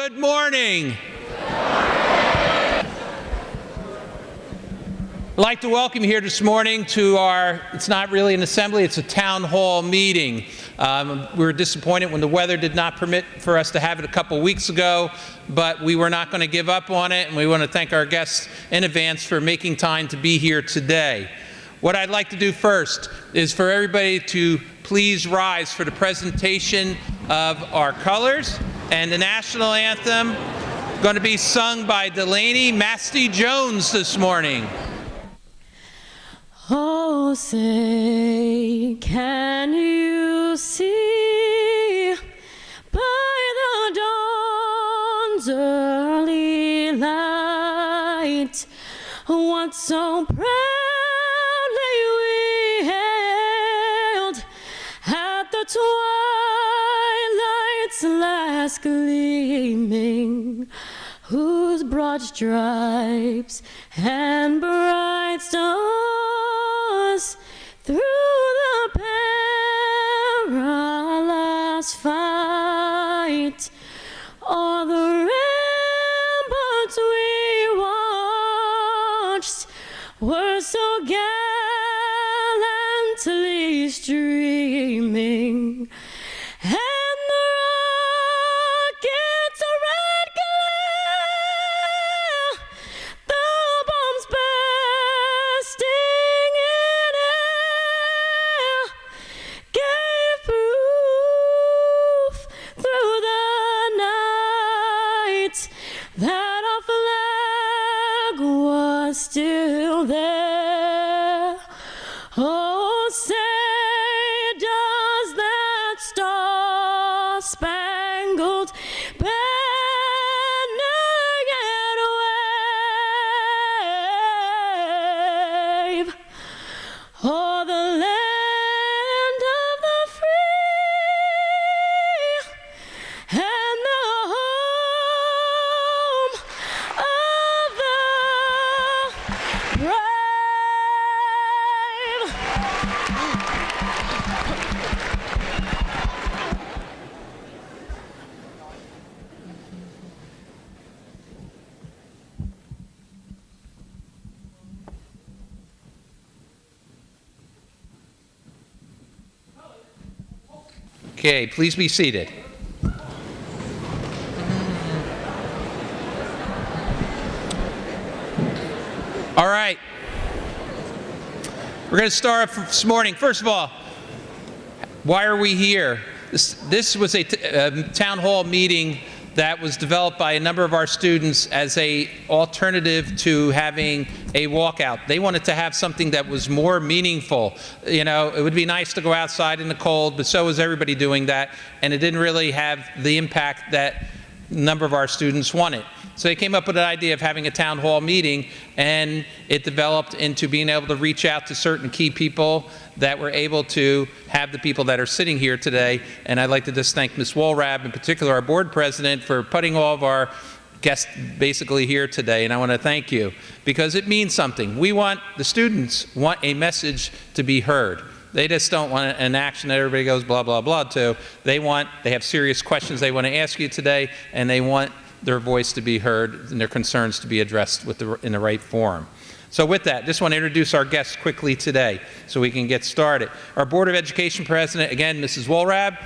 Good morning. I'd like to welcome you here this morning to it's not really an assembly, it's a town hall meeting. We were disappointed when the weather did not permit for us to have it a couple weeks ago, but we were not going to give up on it, and we want to thank our guests in advance for making time to be here today. What I'd like to do first is for everybody to please rise for the presentation of our colors, and the national anthem going to be sung by Delaney Masty-Jones this morning. Oh, say, can you see by the dawn's early light what so proudly we hailed at the twilight's last gleaming, whose broad stripes and bright stars through the perilous fight o'er the ramparts we watched were so gallantly streaming, and the rockets' red glare, the bombs bursting in air, gave proof through the night that our flag was still there. Oh, say, does that star-spangled banner yet wave o'er the land of the free and the home of the brave? Okay, please be seated. All right. We're going to start off this morning. First of all, why are we here? This was a town hall meeting that was developed by a number of our students as an alternative to having a walkout. They wanted to have something that was more meaningful. You know, it would be nice to go outside in the cold, but so was everybody doing that, and it didn't really have the impact that a number of our students wanted. So they came up with an idea of having a town hall meeting, and it developed into being able to reach out to certain key people that were able to have the people that are sitting here today. And I'd like to just thank Ms. Wohlrab, in particular our board president, for putting all of our guests basically here today. And I want to thank you because it means something. The students want a message to be heard. They just don't want an action that everybody goes blah, blah, blah to. They have serious questions they want to ask you today, and they want their voice to be heard and their concerns to be addressed in the right forum. So with that, just want to introduce our guests quickly today so we can get started. Our Board of Education President, again, Mrs. Wohlrab.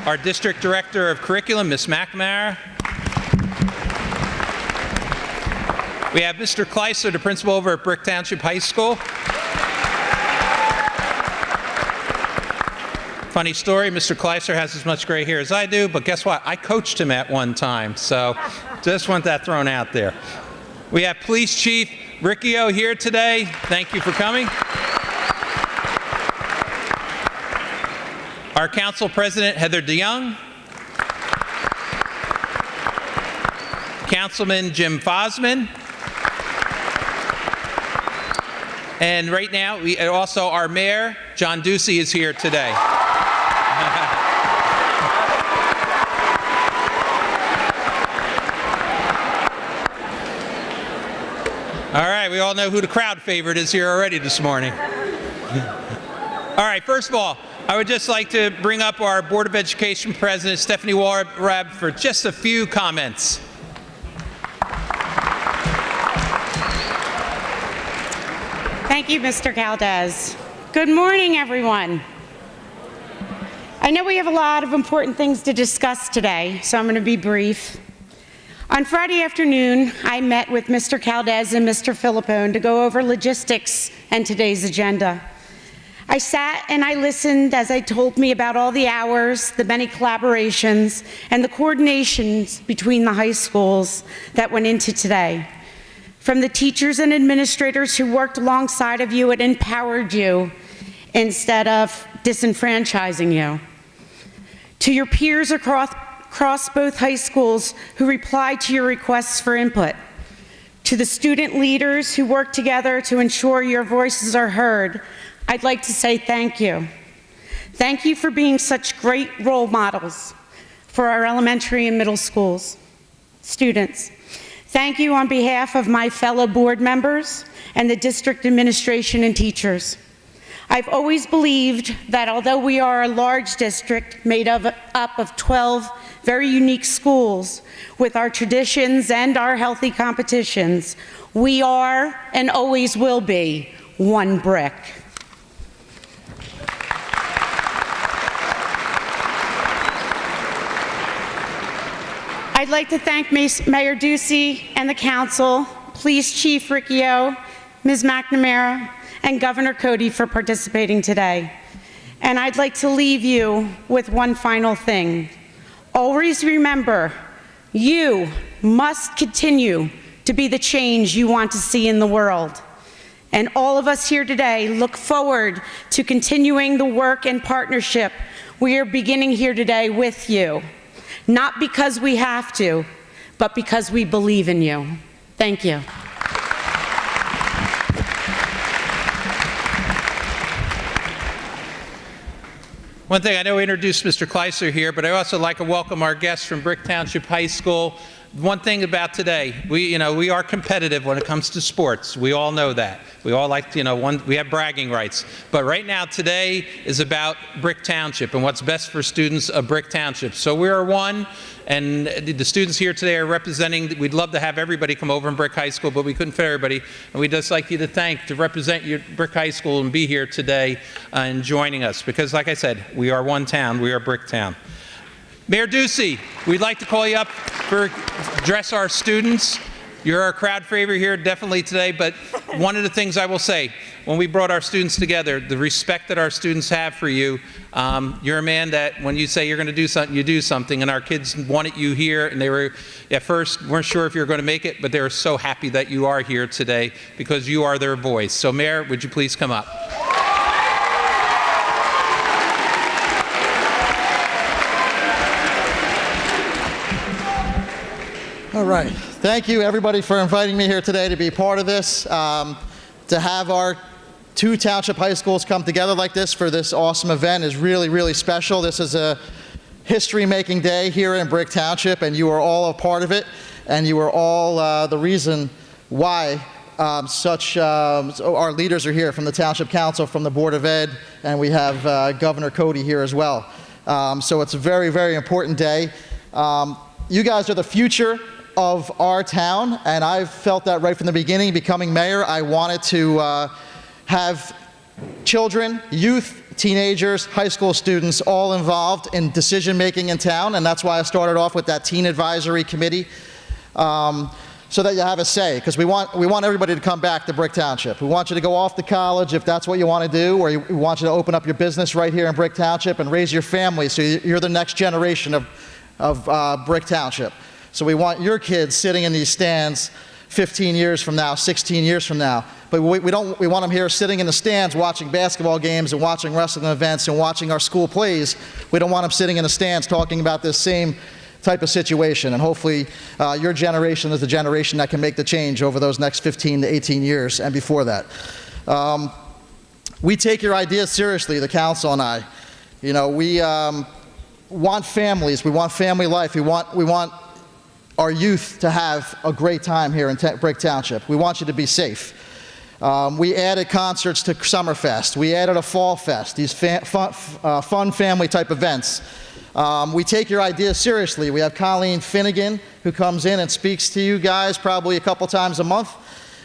Our District Director of Curriculum, Ms. McNamara. We have Mr. Kleisler, the principal over at Brick Township High School. Funny story, Mr. Kleisler has as much gray hair as I do, but guess what? I coached him at one time, so just want that thrown out there. We have Police Chief Riccio here today. Thank you for coming. Our Council President, Heather DeYoung. Councilman Jim Fosman. And right now, also our Mayor, John Ducey, is here today. All right, we all know who the crowd favorite is here already this morning. All right, first of all, I would just like to bring up our Board of Education President, Stephanie Walrab, for just a few comments. Thank you, Mr. Caldez. Good morning, everyone. I know we have a lot of important things to discuss today, so I'm going to be brief. On Friday afternoon, I met with Mr. Caldez and Mr. Filippone to go over logistics and today's agenda. I sat and I listened as they told me about all the hours, the many collaborations, and the coordinations between the high schools that went into today. From the teachers and administrators who worked alongside of you and empowered you instead of disenfranchising you. To your peers across both high schools who replied to your requests for input. To the student leaders who worked together to ensure your voices are heard, I'd like to say thank you. Thank you for being such great role models for our elementary and middle schools students. Thank you on behalf of my fellow board members and the district administration and teachers. I've always believed that although we are a large district made up of 12 very unique schools with our traditions and our healthy competitions, we are and always will be one brick. I'd like to thank Mayor Ducey and the council, Police Chief Riccio, Ms. McNamara, and Governor Cody for participating today. And I'd like to leave you with one final thing. Always remember, you must continue to be the change you want to see in the world. And all of us here today look forward to continuing the work and partnership we are beginning here today with you. Not because we have to, but because we believe in you. Thank you. One thing, I know we introduced Mr. Kleisler here, but I also like to welcome our guests from Brick Township High School. One thing about today, we are competitive when it comes to sports. We all know that. We all like, we have bragging rights. But right now, today is about Brick Township and what's best for students of Brick Township. So we are one, and the students here today are representing. We'd love to have everybody come over in Brick High School, but we couldn't fit everybody. And we'd just like you to represent your Brick High School and be here today and joining us. Because like I said, we are one town. We are Bricktown. Mayor Ducey, we'd like to call you up for address our students. You're our crowd favorite here definitely today, but one of the things I will say, when we brought our students together, the respect that our students have for you, you're a man that when you say you're going to do something, you do something, and our kids wanted you here, and they were, at first, weren't sure if you were going to make it, but they were so happy that you are here today because you are their voice. So Mayor, would you please come up? All right. Thank you, everybody, for inviting me here today to be part of this. To have our two township high schools come together like this for this awesome event is really, really special. This is a history-making day here in Brick Township, and you are all a part of it, and you are all the reason why our leaders are here from the Township Council, from the Board of Ed, and we have Governor Cody here as well. So it's a very, very important day. You guys are the future of our town, and I've felt that right from the beginning. Becoming mayor, I wanted to have children, youth, teenagers, high school students all involved in decision-making in town, and that's why I started off with that teen advisory committee, so that you have a say, because we want everybody to come back to Brick Township. We want you to go off to college if that's what you want to do, or we want you to open up your business right here in Brick Township and raise your family so you're the next generation of Brick Township. So we want your kids sitting in these stands 15 years from now, 16 years from now. But we want them here sitting in the stands watching basketball games and watching wrestling events and watching our school plays. We don't want them sitting in the stands talking about this same type of situation. And hopefully your generation is the generation that can make the change over those next 15 to 18 years and before that. We take your ideas seriously, the council and I. We want families. We want family life. We want our youth to have a great time here in Brick Township. We want you to be safe. We added concerts to Summerfest. We added a Fall Fest, these fun family type events. We take your ideas seriously. We have Colleen Finnegan, who comes in and speaks to you guys probably a couple times a month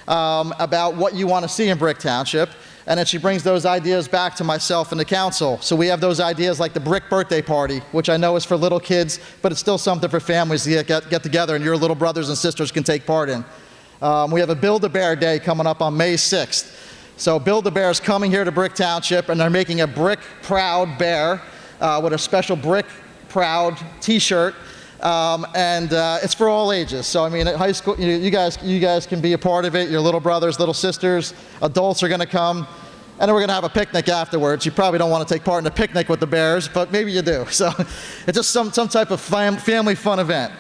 about what you want to see in Brick Township. And then she brings those ideas back to myself and the council. So we have those ideas like the Brick Birthday Party, which I know is for little kids, but it's still something for families to get together and your little brothers and sisters can take part in. We have a Build-A-Bear Day coming up on May 6th. So Build-A-Bear is coming here to Brick Township, and they're making a Brick Proud Bear with a special Brick Proud t-shirt. It's for all ages. So I mean, at high school, you guys can be a part of it. Your little brothers, little sisters, adults are going to come, and then we're going to have a picnic afterwards. You probably don't want to take part in a picnic with the Bears, but maybe you do. So it's just some type of family fun event.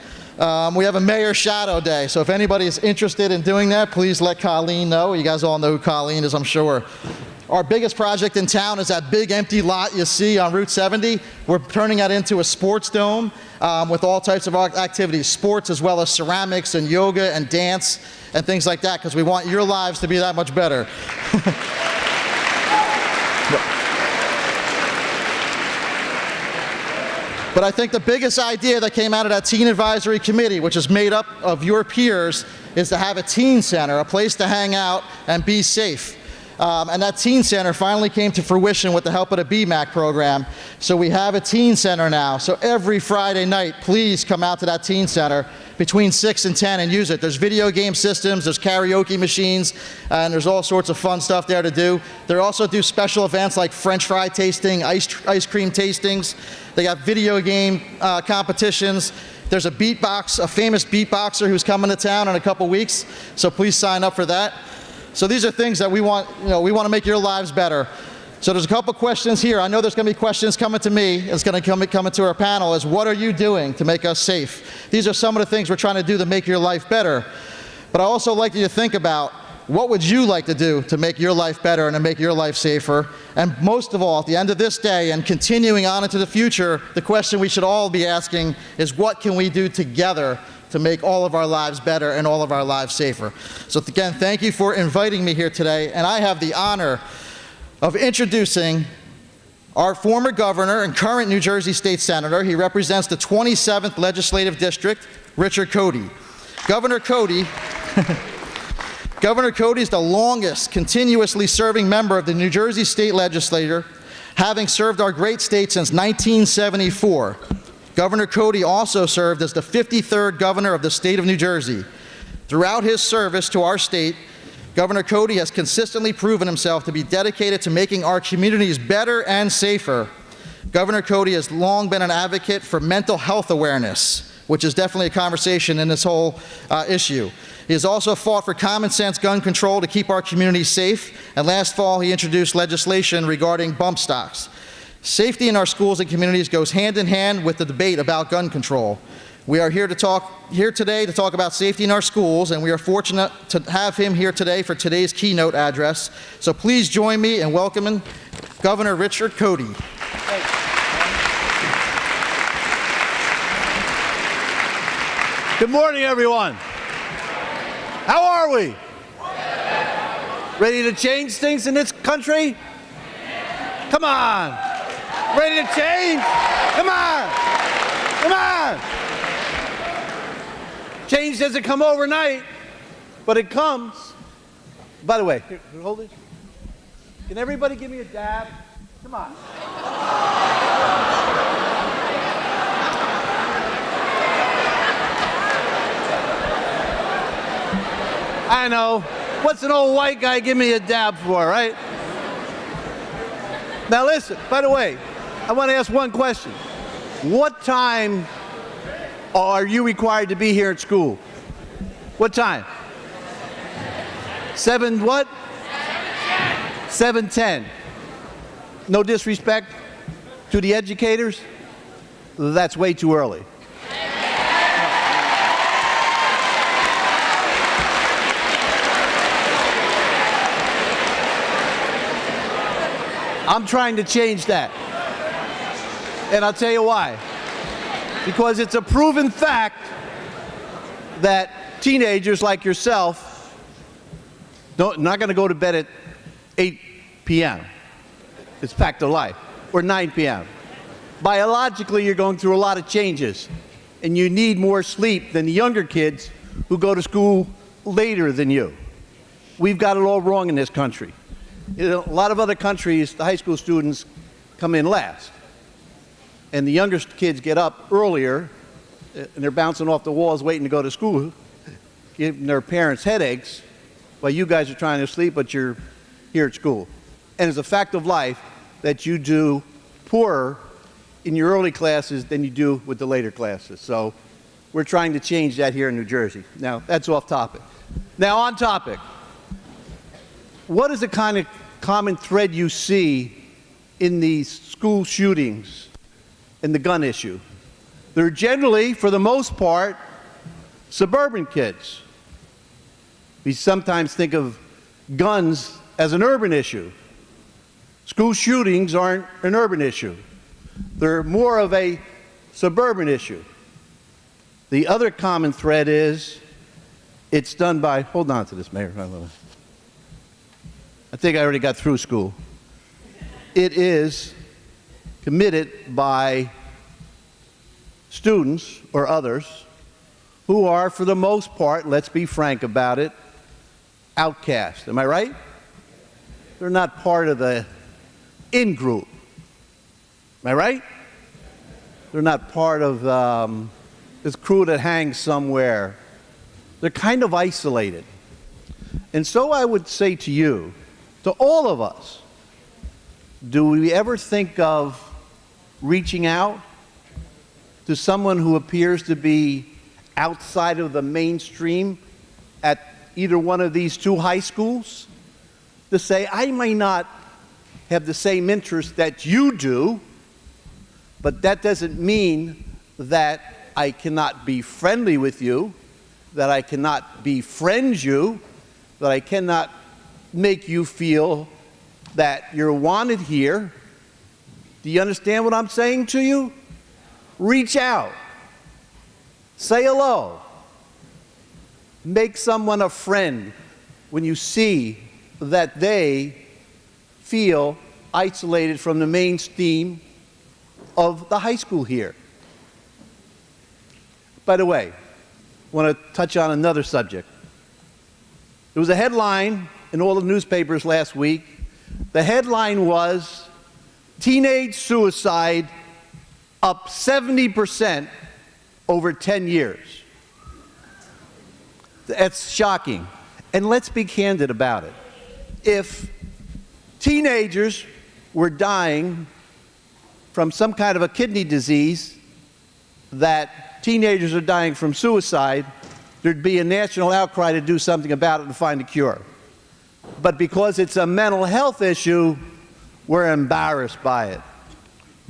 We have a Mayor Shadow Day. So if anybody is interested in doing that, please let Colleen know. You guys all know who Colleen is, I'm sure. Our biggest project in town is that big empty lot you see on Route 70. We're turning that into a sports dome with all types of activities, sports as well as ceramics and yoga and dance and things like that, because we want your lives to be that much better. But I think the biggest idea that came out of that Teen Advisory Committee, which is made up of your peers, is to have a teen center, a place to hang out and be safe. And that teen center finally came to fruition with the help of the BMAC program. So we have a teen center now. So every Friday night, please come out to that teen center between 6 and 10 and use it. There's video game systems, there's karaoke machines, and there's all sorts of fun stuff there to do. They also do special events like French fry tasting, ice cream tastings. They got video game competitions. There's a famous beatboxer who's coming to town in a couple weeks. So please sign up for that. So these are things that we want to make your lives better. So there's a couple questions here. I know there's going to be questions coming to me. It's going to come into our panel is, what are you doing to make us safe? These are some of the things we're trying to do to make your life better. But I also like you to think about, what would you like to do to make your life better and to make your life safer? And most of all, at the end of this day and continuing on into the future, the question we should all be asking is, what can we do together to make all of our lives better and all of our lives safer? So again, thank you for inviting me here today, and I have the honor of introducing our former governor and current New Jersey State Senator. He represents the 27th Legislative District, Richard Codey. Governor Codey is the longest continuously serving member of the New Jersey State Legislature, having served our great state since 1974. Governor Codey also served as the 53rd governor of the state of New Jersey. Throughout his service to our state, Governor Codey has consistently proven himself to be dedicated to making our communities better and safer. Governor Codey has long been an advocate for mental health awareness, which is definitely a conversation in this whole issue. He has also fought for common sense gun control to keep our communities safe, and last fall he introduced legislation regarding bump stocks. Safety in our schools and communities goes hand in hand with the debate about gun control. We are here today to talk about safety in our schools, and we are fortunate to have him here today for today's keynote address. So please join me in welcoming Governor Richard Codey. Good morning, everyone. How are we? Ready to change things in this country? Come on. Ready to change? Come on. Come on. Change doesn't come overnight, but it comes. By the way, here, hold it. Can everybody give me a dab? Come on. I know. What's an old white guy give me a dab for, right? Now listen, by the way, I want to ask one question. What time are you required to be here at school? What time? 7 what? 7:10. No disrespect to the educators, that's way too early. I'm trying to change that. And I'll tell you why. Because it's a proven fact that teenagers like yourself not going to go to bed at 8 p.m. It's fact of life. Or 9 p.m. Biologically, you're going through a lot of changes, and you need more sleep than the younger kids who go to school later than you. We've got it all wrong in this country. You know, a lot of other countries, the high school students come in last, and the youngest kids get up earlier, and they're bouncing off the walls waiting to go to school, giving their parents headaches while you guys are trying to sleep, but you're here at school. And it's a fact of life that you do poorer in your early classes than you do with the later classes. So we're trying to change that here in New Jersey. Now, that's off topic. Now, on topic. What is the kind of common thread you see in these school shootings and the gun issue? They're generally, for the most part, suburban kids. We sometimes think of guns as an urban issue. School shootings aren't an urban issue. They're more of a suburban issue. The other common thread is it's done by, hold on to this, Mayor. I think I already got through school. It is committed by students or others who are, for the most part, let's be frank about it, outcast. Am I right? They're not part of the in-group. Am I right? They're not part of this crew that hangs somewhere. They're kind of isolated. And so I would say to you, to all of us, do we ever think of reaching out to someone who appears to be outside of the mainstream at either one of these two high schools to say, I may not have the same interest that you do, but that doesn't mean that I cannot be friendly with you, that I cannot befriend you, that I cannot make you feel that you're wanted here. Do you understand what I'm saying to you? Reach out. Say hello. Make someone a friend when you see that they feel isolated from the mainstream of the high school here. By the way, I want to touch on another subject. There was a headline in all the newspapers last week. The headline was, teenage suicide up 70% over 10 years. That's shocking. And let's be candid about it. If teenagers were dying from some kind of a kidney disease, that teenagers are dying from suicide, there'd be a national outcry to do something about it and find a cure. But because it's a mental health issue, we're embarrassed by it.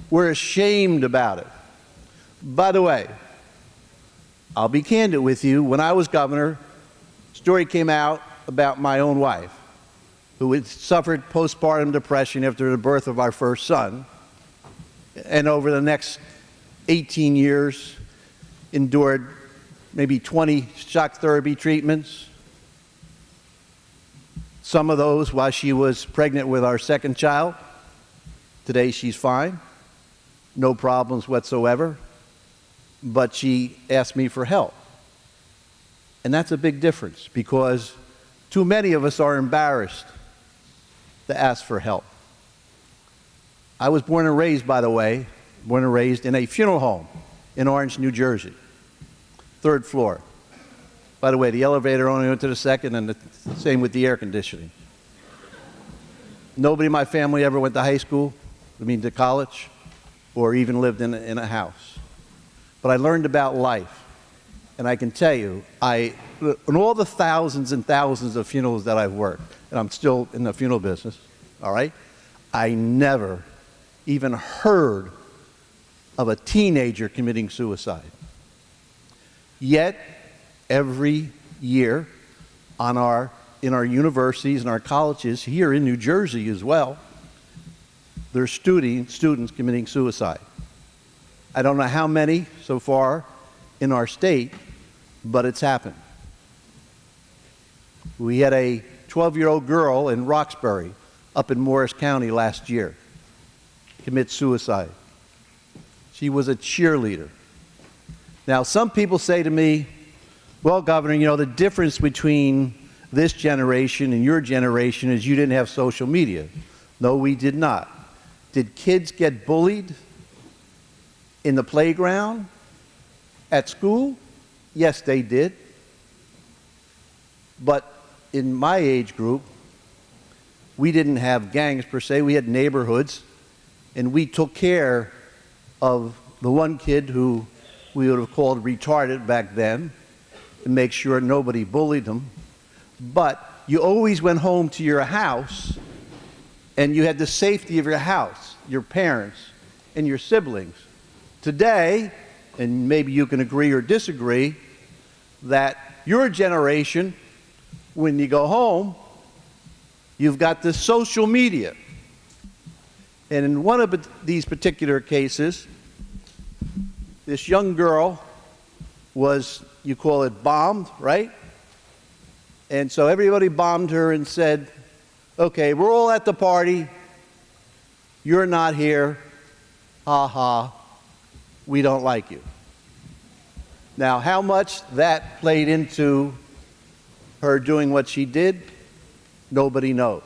We're ashamed about it. By the way, I'll be candid with you. When I was governor, a story came out about my own wife, who had suffered postpartum depression after the birth of our first son, and over the next 18 years endured maybe 20 shock therapy treatments, some of those while she was pregnant with our second child. Today she's fine, no problems whatsoever, but she asked me for help. And that's a big difference, because too many of us are embarrassed to ask for help. I was born and raised, by the way, born and raised in a funeral home in Orange, New Jersey, 3rd floor. By the way, the elevator only went to the 2nd, and the same with the air conditioning. Nobody in my family ever went to high school, to college, or even lived in a house. But I learned about life, and I can tell you, in all the thousands and thousands of funerals that I've worked, and I'm still in the funeral business, all right, I never even heard of a teenager committing suicide. Yet, every year in our universities and our colleges here in New Jersey as well, there's students committing suicide. I don't know how many so far in our state, but it's happened. We had a 12-year-old girl in Roxbury, up in Morris County last year, commit suicide. She was a cheerleader. Now, some people say to me, well, Governor, you know, the difference between this generation and your generation is you didn't have social media. No, we did not. Did kids get bullied in the playground, at school? Yes, they did. But in my age group, we didn't have gangs per se. We had neighborhoods, and we took care of the one kid who we would have called retarded back then to make sure nobody bullied him. But you always went home to your house, and you had the safety of your house, your parents, and your siblings. Today, and maybe you can agree or disagree, that your generation, when you go home, you've got the social media. And in one of these particular cases, this young girl was, you call it bombed, right? And so everybody bombed her and said, okay, we're all at the party, you're not here, ha ha, we don't like you. Now, how much that played into her doing what she did, nobody knows.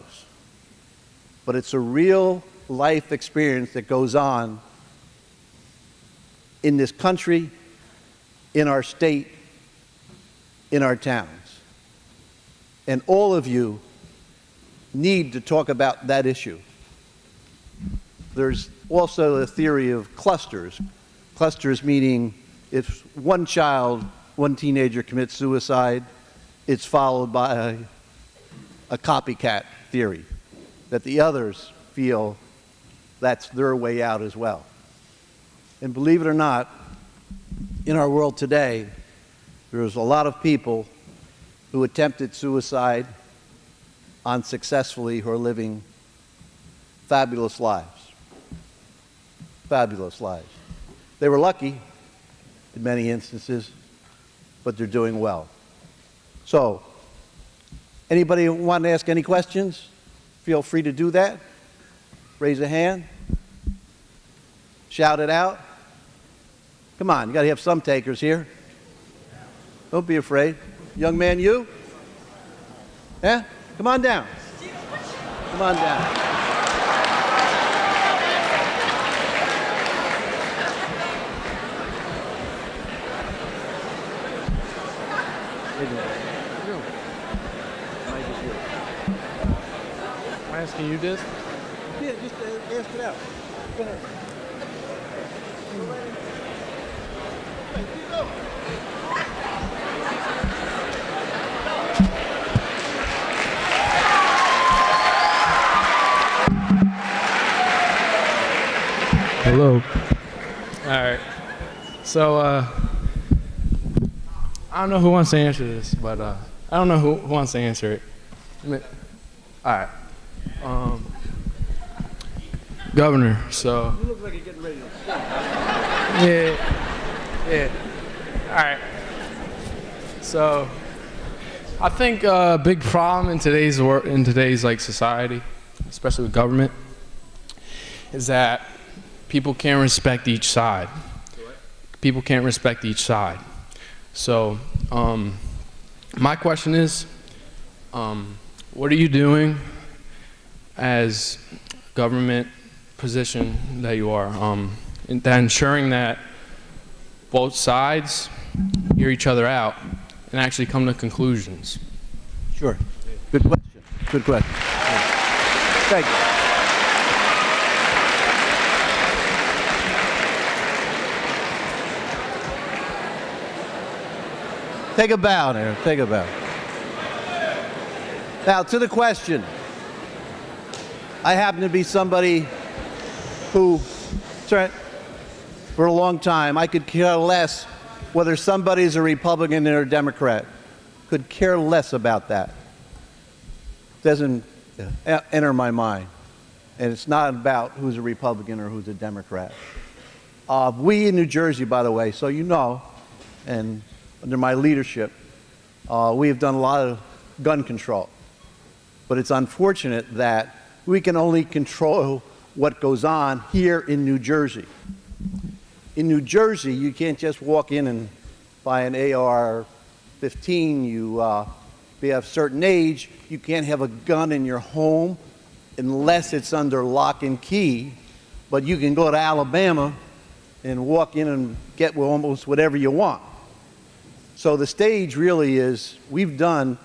But it's a real life experience that goes on in this country, in our state, in our towns. And all of you need to talk about that issue. There's also a theory of clusters. Clusters meaning if one child, one teenager commits suicide, it's followed by a copycat theory, that the others feel that's their way out as well. And believe it or not, in our world today, there's a lot of people who attempted suicide unsuccessfully who are living fabulous lives. Fabulous lives. They were lucky in many instances, but they're doing well. So, anybody want to ask any questions? Feel free to do that. Raise a hand. Shout it out. Come on, you got to have some takers here. Don't be afraid. Young man, you? Yeah? Come on down. Come on down. Am I asking you this? Yeah, just ask it out. Go ahead. Hello. All right. So, I don't know who wants to answer this, but I don't know who wants to answer it. All right. Governor, so. You look like you're getting ready to start. Yeah. All right. So, I think a big problem in today's like society, especially with government, is that people can't respect each side. People can't respect each side. So, my question is, what are you doing as government position that you are, ensuring that both sides hear each other out and actually come to conclusions? Sure. Good question. Good question. Thank you. Take a bow there. Take a bow. Now, to the question. I happen to be somebody who, for a long time, I could care less whether somebody's a Republican or a Democrat. Could care less about that. Doesn't enter my mind. And it's not about who's a Republican or who's a Democrat. We in New Jersey, by the way, so you know, and under my leadership, we have done a lot of gun control. But it's unfortunate that we can only control what goes on here in New Jersey. In New Jersey, you can't just walk in and buy an AR-15. If you have a certain age, you can't have a gun in your home unless it's under lock and key. But you can go to Alabama and walk in and get almost whatever you want. So the stage really is, we've done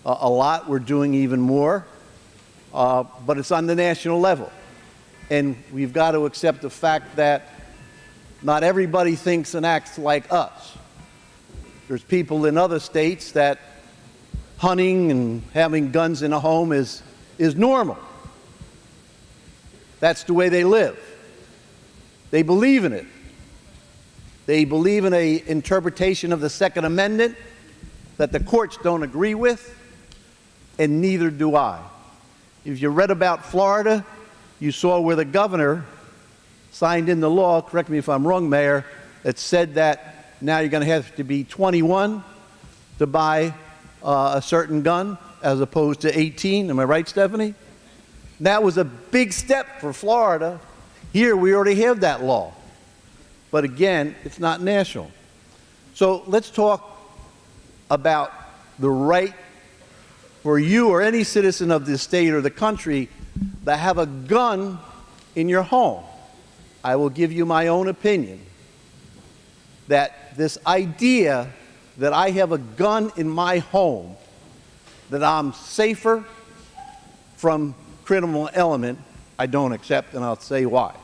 a lot, we're doing even more, but it's on the national level. And we've got to accept the fact that not everybody thinks and acts like us. There's people in other states that hunting and having guns in a home is normal. That's the way they live. They believe in it. They believe in an interpretation of the Second Amendment that the courts don't agree with, and neither do I. If you read about Florida, you saw where the governor signed in the law, correct me if I'm wrong, Mayor, that said that now you're going to have to be 21 to buy a certain gun as opposed to 18. Am I right, Stephanie? That was a big step for Florida. Here we already have that law. But again, it's not national. So let's talk about the right for you or any citizen of this state or the country to have a gun in your home. I will give you my own opinion that this idea that I have a gun in my home, that I'm safer from criminal element, I don't accept, and I'll say why.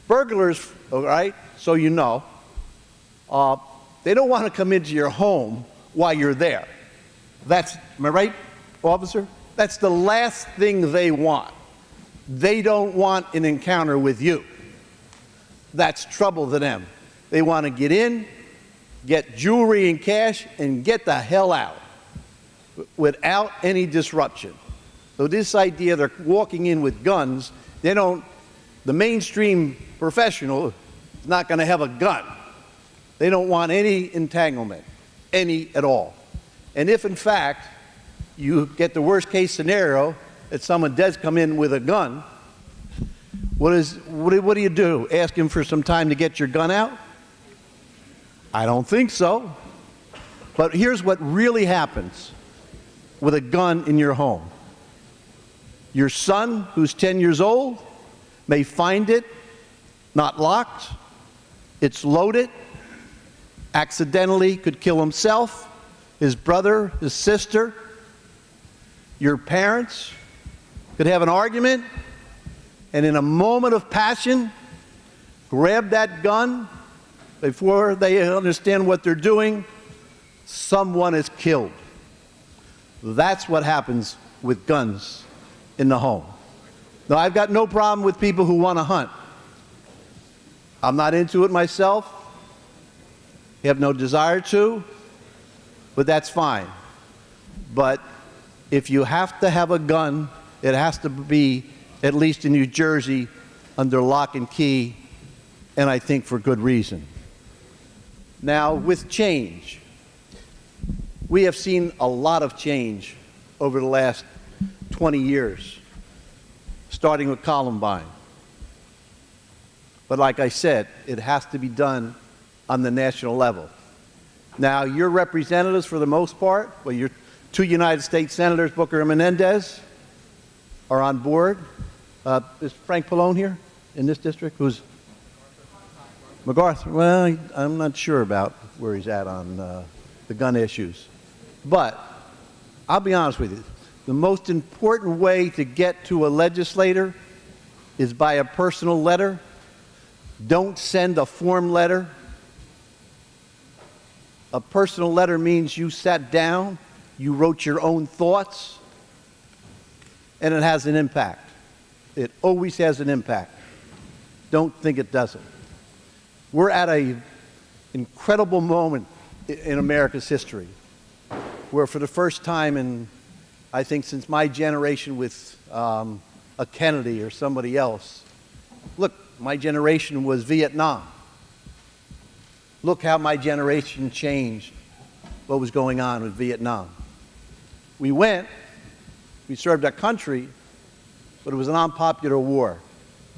Burglars, all right, so you know, they don't want to come into your home while you're there. That's, am I right, officer? That's the last thing they want. They don't want an encounter with you. That's trouble to them. They want to get in, get jewelry and cash, and get the hell out without any disruption. So this idea they're walking in with guns, the mainstream professional is not going to have a gun. They don't want any entanglement, any at all. And if in fact you get the worst case scenario that someone does come in with a gun, what do you do? Ask him for some time to get your gun out? I don't think so. But here's what really happens with a gun in your home. Your son, who's 10 years old, may find it not locked, it's loaded, accidentally could kill himself, his brother, his sister. Your parents could have an argument, and in a moment of passion, grab that gun. Before they understand what they're doing, someone is killed. That's what happens with guns in the home. Now, I've got no problem with people who want to hunt. I'm not into it myself. I have no desire to, but that's fine. But if you have to have a gun, it has to be, at least in New Jersey, under lock and key, and I think for good reason. Now, with change, we have seen a lot of change over the last 20 years, starting with Columbine. But like I said, it has to be done on the national level. Now, your representatives, for the most part, well, your two United States Senators, Booker and Menendez, are on board. Is Frank Pallone here in this district? Who's MacArthur? Well, I'm not sure about where he's at on the gun issues. But I'll be honest with you. The most important way to get to a legislator is by a personal letter. Don't send a form letter. A personal letter means you sat down, you wrote your own thoughts, and it has an impact. It always has an impact. Don't think it doesn't. We're at an incredible moment in America's history where for the first time in, I think, since my generation with a Kennedy or somebody else, look, my generation was Vietnam. Look how my generation changed what was going on with Vietnam. We went We served our country, but it was an unpopular war.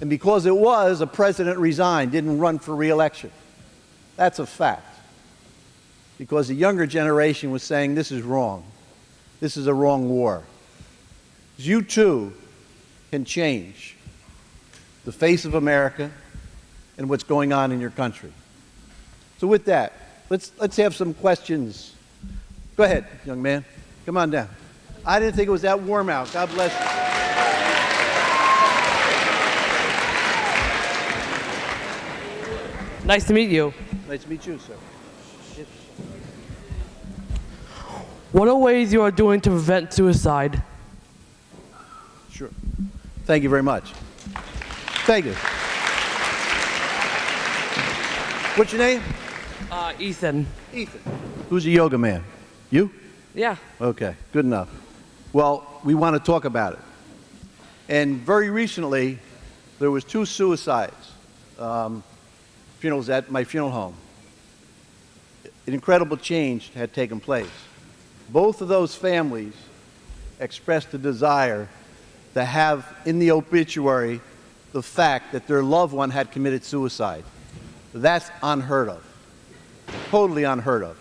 And because it was, a president resigned, didn't run for re-election. That's a fact. Because the younger generation was saying, this is wrong. This is a wrong war. You too can change the face of America and what's going on in your country. So with that, let's have some questions. Go ahead, young man. Come on down. I didn't think it was that warm out. God bless you. Nice to meet you. Nice to meet you, sir. What are ways you are doing to prevent suicide? Sure. Thank you very much. Thank you. What's your name? Ethan. Ethan. Who's a yoga man? You? Yeah. Okay, good enough. Well, we want to talk about it. And very recently, there was 2 suicides, funerals at my funeral home. An incredible change had taken place. Both of those families expressed a desire to have in the obituary the fact that their loved one had committed suicide. That's unheard of, totally unheard of.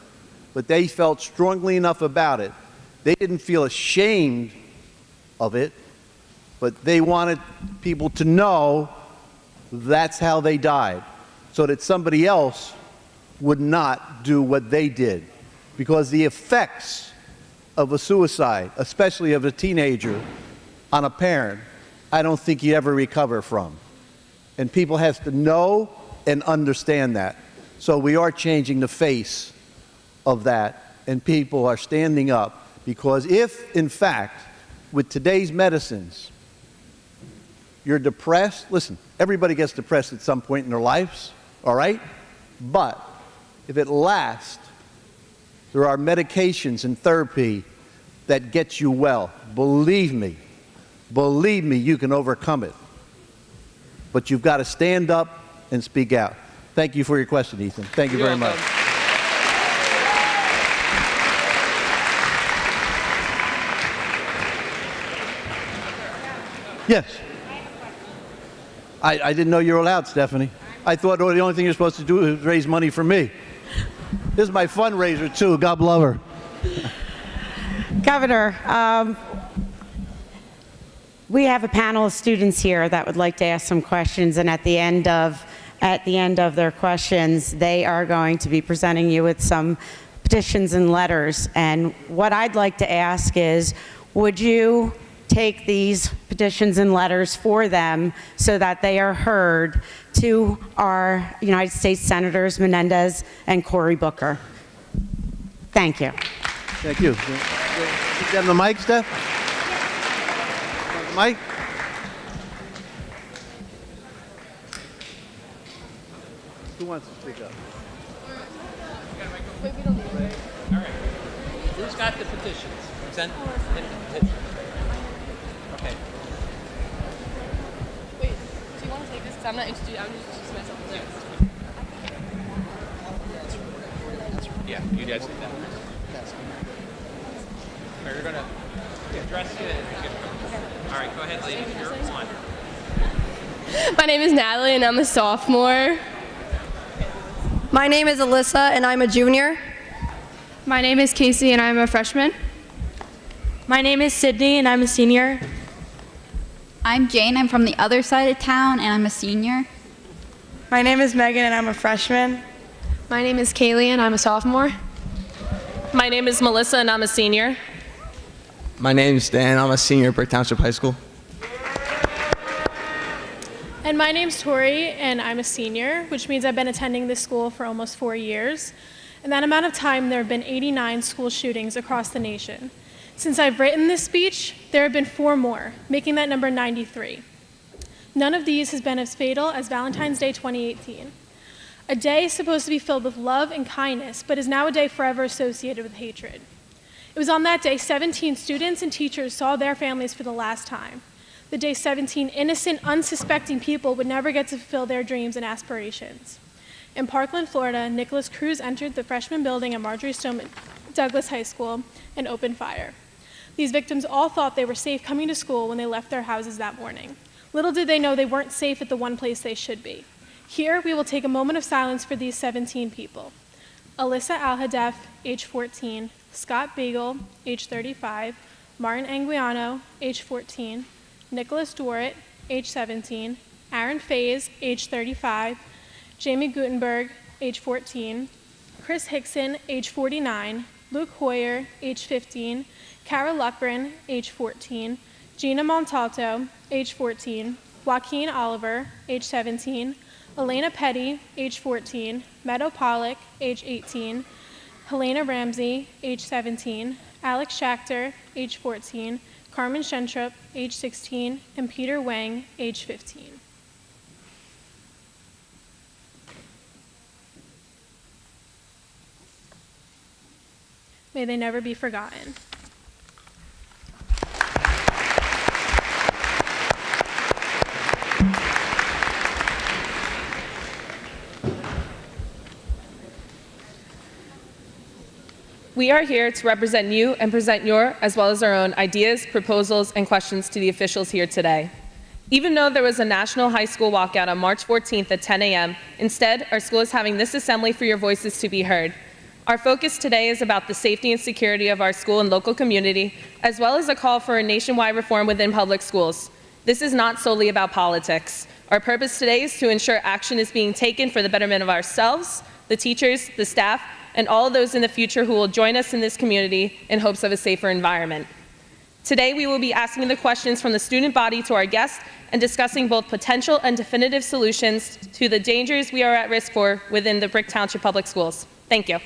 But they felt strongly enough about it. They didn't feel ashamed of it, but they wanted people to know that's how they died, so that somebody else would not do what they did. Because the effects of a suicide, especially of a teenager, on a parent, I don't think you ever recover from. And people have to know and understand that. So we are changing the face of that, and people are standing up, because if, in fact, with today's medicines, you're depressed, listen, everybody gets depressed at some point in their lives, all right? But if it lasts, there are medications and therapy that get you well. Believe me, you can overcome it. But you've got to stand up and speak out. Thank you for your question, Ethan. Thank you very much. Yes. I didn't know you were allowed, Stephanie. I thought the only thing you're supposed to do is raise money for me. This is my fundraiser, too. God love her. Governor, we have a panel of students here that would like to ask some questions, and at the end of their questions, they are going to be presenting you with some petitions and letters. And what I'd like to ask is, would you take these petitions and letters for them so that they are heard to our United States Senators Menendez and Cory Booker? Thank you. Thank you. Get them the mic, Steph? The mic? Who wants to speak up? All right. Who's got the petitions? Present him the petitions. Okay. Wait, do you want to take this? Because I'm not introducing myself next. Yeah, you guys take that. All right, we're going to address you. All right, go ahead, lady. You're on. My name is Natalie, and I'm a sophomore. My name is Alyssa, and I'm a junior. My name is Casey, and I'm a freshman. My name is Sydney, and I'm a senior. I'm Jane. I'm from the other side of town, and I'm a senior. My name is Megan, and I'm a freshman. My name is Kaylee, and I'm a sophomore. My name is Melissa, and I'm a senior. My name is Dan. I'm a senior at Brick Township High School. And my name's Tori, and I'm a senior, which means I've been attending this school for almost 4 years. In that amount of time, there have been 89 school shootings across the nation. Since I've written this speech, there have been 4 more, making that number 93. None of these has been as fatal as Valentine's Day 2018. A day supposed to be filled with love and kindness, but is now a day forever associated with hatred. It was on that day 17 students and teachers saw their families for the last time. The day 17 innocent, unsuspecting people would never get to fulfill their dreams and aspirations. In Parkland, Florida, Nicholas Cruz entered the freshman building at Marjorie Stoneman Douglas High School and opened fire. These victims all thought they were safe coming to school when they left their houses that morning. Little did they know they weren't safe at the one place they should be. Here, we will take a moment of silence for these 17 people. Alyssa Alhadef, age 14, Scott Bagel, age 35, Martin Anguiano, age 14, Nicholas Dworet, age 17, Aaron Faze, age 35, Jamie Gutenberg, age 14, Chris Hickson, age 49, Luke Hoyer, age 15, Kara Luckren, age 14, Gina Montalto, age 14, Joaquin Oliver, age 17, Elena Petty, age 14, Meadow Pollock, age 18, Helena Ramsey, age 17, Alex Schachter, age 14, Carmen Shentrup, age 16, and Peter Wang, age 15. May they never be forgotten. We are here to represent you and present your, as well as our own, ideas, proposals, and questions to the officials here today. Even though there was a national high school walkout on March 14th at 10 a.m., instead, our school is having this assembly for your voices to be heard. Our focus today is about the safety and security of our school and local community, as well as a call for a nationwide reform within public schools. This is not solely about politics. Our purpose today is to ensure action is being taken for the betterment of ourselves, the teachers, the staff, and all of those in the future who will join us in this community in hopes of a safer environment. Today, we will be asking the questions from the student body to our guests and discussing both potential and definitive solutions to the dangers we are at risk for within the Brick Township Public Schools. Thank you.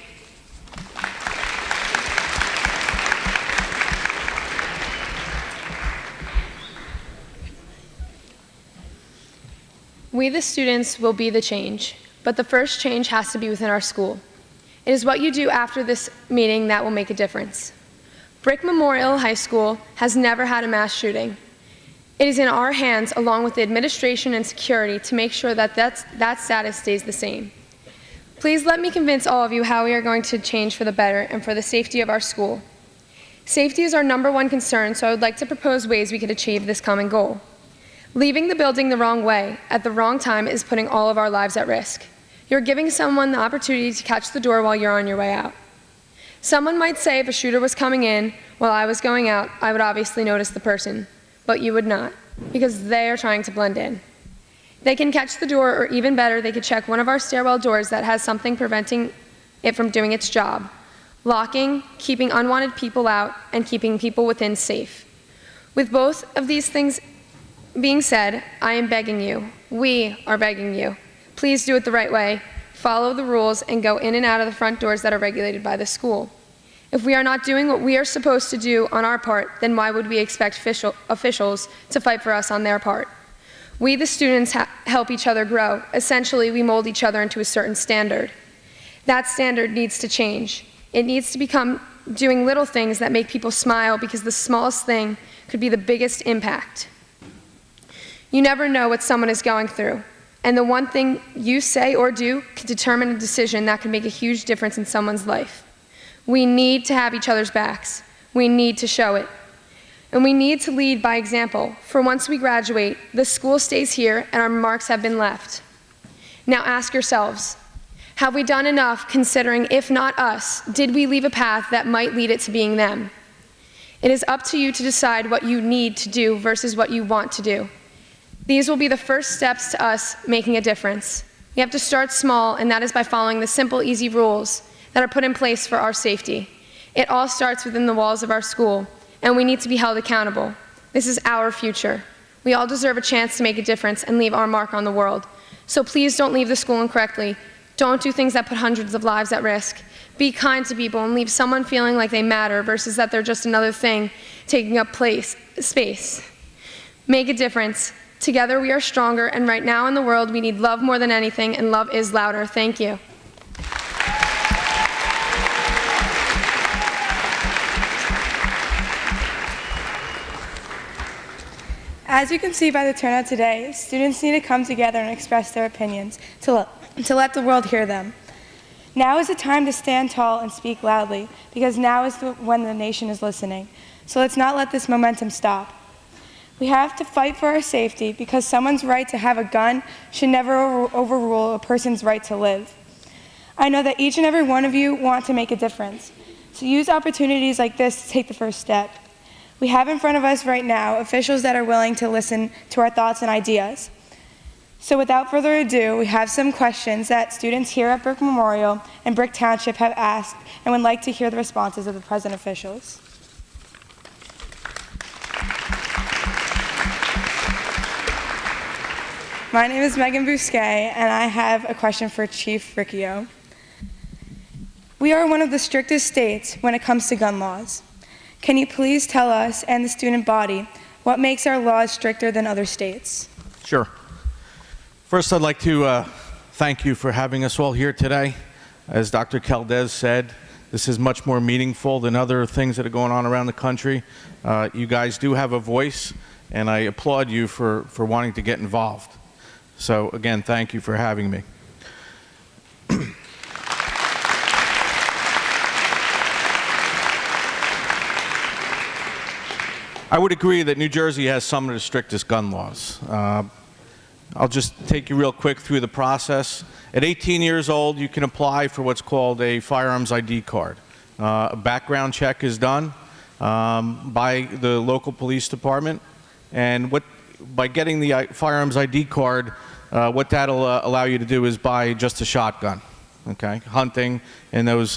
We, the students, will be the change, but the first change has to be within our school. It is what you do after this meeting that will make a difference. Brick Memorial High School has never had a mass shooting. It is in our hands, along with the administration and security, to make sure that that status stays the same. Please let me convince all of you how we are going to change for the better and for the safety of our school. Safety is our #1 concern, so I would like to propose ways we could achieve this common goal. Leaving the building the wrong way at the wrong time is putting all of our lives at risk. You're giving someone the opportunity to catch the door while you're on your way out. Someone might say if a shooter was coming in while I was going out, I would obviously notice the person, but you would not, because they are trying to blend in. They can catch the door, or even better, they could check one of our stairwell doors that has something preventing it from doing its job, locking, keeping unwanted people out, and keeping people within safe. With both of these things being said, I am begging you, we are begging you, please do it the right way, follow the rules, and go in and out of the front doors that are regulated by the school. If we are not doing what we are supposed to do on our part, then why would we expect officials to fight for us on their part? We, the students, help each other grow. Essentially, we mold each other into a certain standard. That standard needs to change. It needs to become doing little things that make people smile, because the smallest thing could be the biggest impact. You never know what someone is going through, and the one thing you say or do can determine a decision that can make a huge difference in someone's life. We need to have each other's backs. We need to show it. And we need to lead by example, for once we graduate, the school stays here and our marks have been left. Now ask yourselves, have we done enough considering if not us, did we leave a path that might lead it to being them? It is up to you to decide what you need to do versus what you want to do. These will be the first steps to us making a difference. We have to start small, and that is by following the simple, easy rules that are put in place for our safety. It all starts within the walls of our school, and we need to be held accountable. This is our future. We all deserve a chance to make a difference and leave our mark on the world. So please don't leave the school incorrectly. Don't do things that put hundreds of lives at risk. Be kind to people and leave someone feeling like they matter versus that they're just another thing taking up space. Make a difference. Together we are stronger, and right now in the world we need love more than anything, and love is louder. Thank you. As you can see by the turnout today, students need to come together and express their opinions to let the world hear them. Now is the time to stand tall and speak loudly, because now is when the nation is listening. So let's not let this momentum stop. We have to fight for our safety, because someone's right to have a gun should never overrule a person's right to live. I know that each and every one of you want to make a difference. So use opportunities like this to take the first step. We have in front of us right now officials that are willing to listen to our thoughts and ideas. So without further ado, we have some questions that students here at Brick Memorial and Brick Township have asked and would like to hear the responses of the present officials. My name is Megan Bousquet, and I have a question for Chief Riccio. We are one of the strictest states when it comes to gun laws. Can you please tell us and the student body what makes our laws stricter than other states? Sure. First, I'd like to thank you for having us all here today. As Dr. Caldez said, this is much more meaningful than other things that are going on around the country. You guys do have a voice, and I applaud you for wanting to get involved. So again, thank you for having me. I would agree that New Jersey has some of the strictest gun laws. I'll just take you real quick through the process. At 18 years old, you can apply for what's called a firearms ID card. A background check is done by the local police department, and by getting the firearms ID card, what that'll allow you to do is buy just a shotgun, okay? Hunting and those,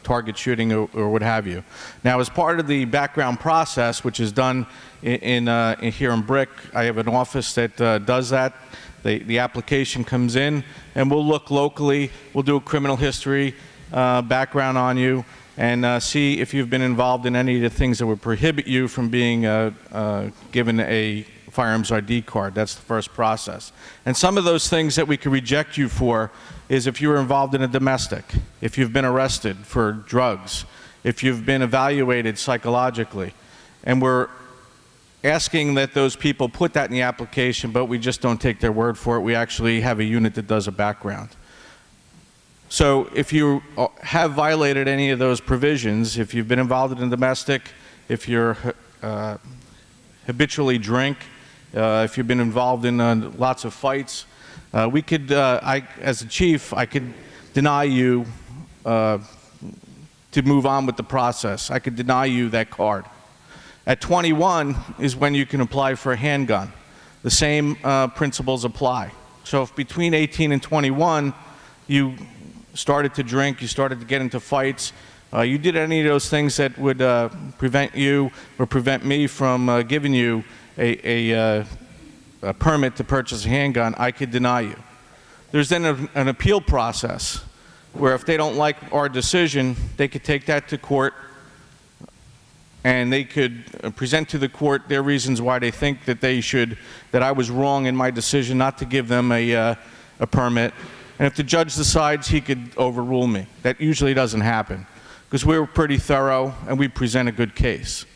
target shooting or what have you. Now, as part of the background process, which is done here in Brick, I have an office that does that. The application comes in, and we'll look locally. We'll do a criminal history background on you and see if you've been involved in any of the things that would prohibit you from being given a firearms ID card. That's the first process. And some of those things that we could reject you for is if you were involved in a domestic, if you've been arrested for drugs, if you've been evaluated psychologically. And we're asking that those people put that in the application, but we just don't take their word for it. We actually have a unit that does a background. So if you have violated any of those provisions, if you've been involved in a domestic, if you're habitually drink, if you've been involved in lots of fights, we could, as a chief, I could deny you to move on with the process. I could deny you that card. At 21 is when you can apply for a handgun. The same principles apply. So if between 18 and 21 you started to drink, you started to get into fights, you did any of those things that would prevent you or prevent me from giving you a permit to purchase a handgun, I could deny you. There's then an appeal process where if they don't like our decision, they could take that to court and they could present to the court their reasons why they think that that I was wrong in my decision not to give them a permit. And if the judge decides, he could overrule me. That usually doesn't happen because we're pretty thorough and we present a good case.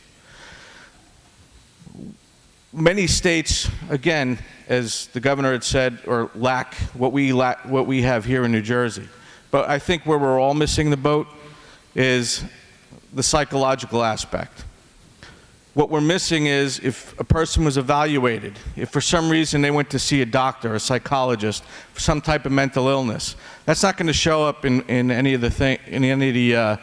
Many states, again, as the governor had said, lack what we have here in New Jersey. But I think where we're all missing the boat is the psychological aspect. What we're missing is if a person was evaluated, if for some reason they went to see a doctor, a psychologist, for some type of mental illness, that's not going to show up in any of the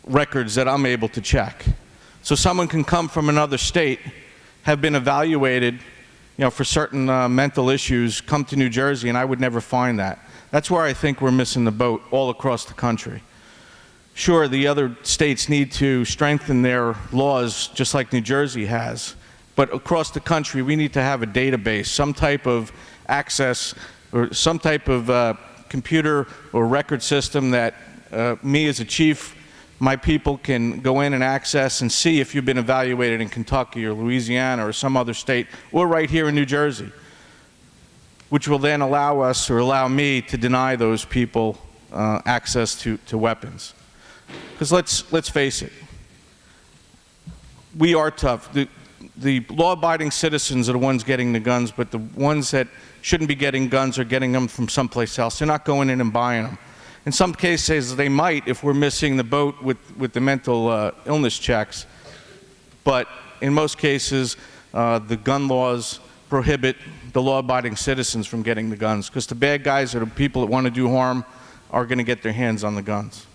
records that I'm able to check. So someone can come from another state, have been evaluated, for certain mental issues, come to New Jersey, and I would never find that. That's where I think we're missing the boat all across the country. Sure, the other states need to strengthen their laws just like New Jersey has, but across the country we need to have a database, some type of access or some type of computer or record system that me as a chief, my people can go in and access and see if you've been evaluated in Kentucky or Louisiana or some other state or right here in New Jersey, which will then allow us or allow me to deny those people access to weapons. Because let's face it, we are tough. the law-abiding citizens are the ones getting the guns, but the ones that shouldn't be getting guns are getting them from someplace else. They're not going in and buying them. In some cases, they might if we're missing the boat with the mental illness checks. But in most cases, the gun laws prohibit the law-abiding citizens from getting the guns, because the bad guys or the people that want to do harm are going to get their hands on the guns.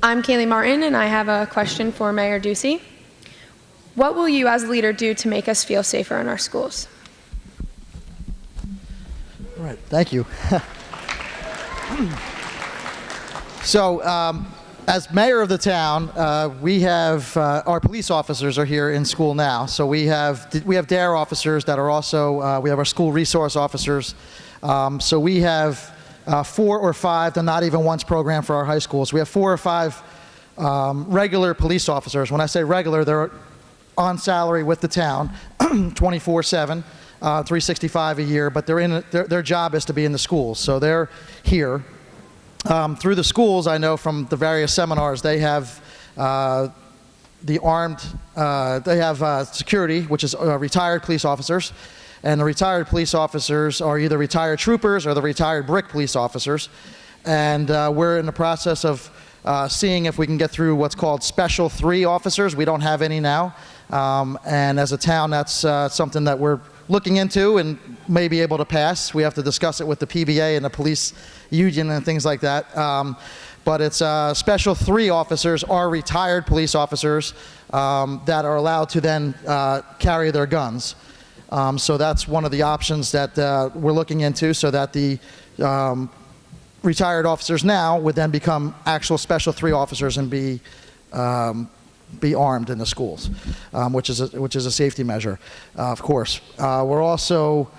I'm Kaylee Martin, and I have a question for Mayor Ducey. What will you as a leader do to make us feel safer in our schools? All right, thank you. So, as mayor of the town, we have our police officers are here in school now. So we have DARE officers that are also we have our school resource officers. So we have 4 or 5, the Not Even Once program for our high schools. We have 4 or 5 regular police officers. When I say regular, they're on salary with the town, 24/7, 365 a year. But their job is to be in the schools, so they're here. Through the schools, I know from the various seminars, they have security, which is retired police officers. And the retired police officers are either retired troopers or the retired brick police officers. And we're in the process of seeing if we can get through what's called Special 3 officers. We don't have any now. And as a town, that's something that we're looking into and may be able to pass. We have to discuss it with the PBA and the police union and things like that. But it's Special 3 officers are retired police officers that are allowed to then carry their guns. So that's one of the options that we're looking into, so that the retired officers now would then become actual Special 3 officers and be armed in the schools, which is a safety measure, of course. We're also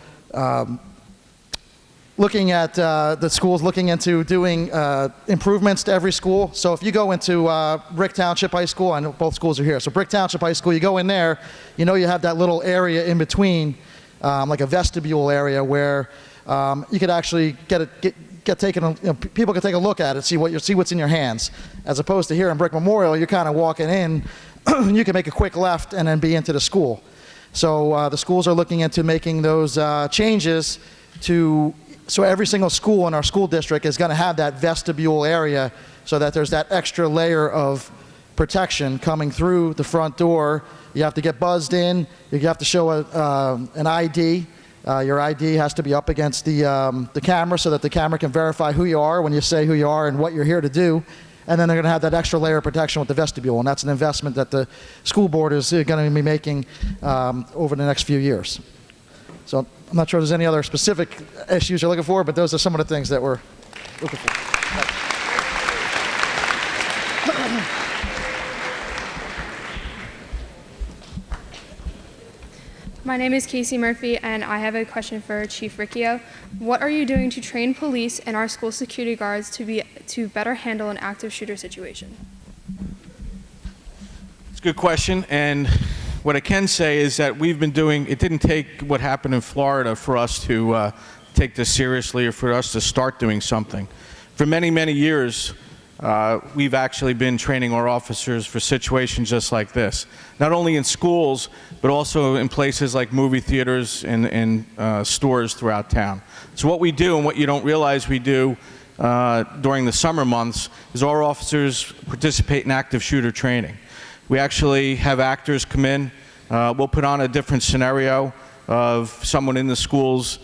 looking at the schools, looking into doing improvements to every school. So if you go into Brick Township High School, I know both schools are here. So Brick Township High School, you go in there, you know you have that little area in between, like a vestibule area where you could actually get taken. People can take a look at it, see what's in your hands. As opposed to here in Brick Memorial, you're kind of walking in, you can make a quick left and then be into the school. So the schools are looking into making those changes so every single school in our school district is going to have that vestibule area, so that there's that extra layer of protection coming through the front door. You have to get buzzed in. You have to show an ID. Your ID has to be up against the camera, so that the camera can verify who you are when you say who you are and what you're here to do. And then they're going to have that extra layer of protection with the vestibule, and that's an investment that the school board is going to be making over the next few years. So I'm not sure if there's any other specific issues you're looking for, but those are some of the things that we're looking for. My name is Casey Murphy, and I have a question for Chief Riccio. What are you doing to train police and our school security guards to better handle an active shooter situation? It's a good question, and what I can say is that we've been doing, it didn't take what happened in Florida for us to take this seriously or for us to start doing something. For many, many years, we've actually been training our officers for situations just like this. Not only in schools, but also in places like movie theaters and stores throughout town. So what we do, and what you don't realize we do during the summer months, is our officers participate in active shooter training. We actually have actors come in. We'll put on a different scenario of someone in the schools,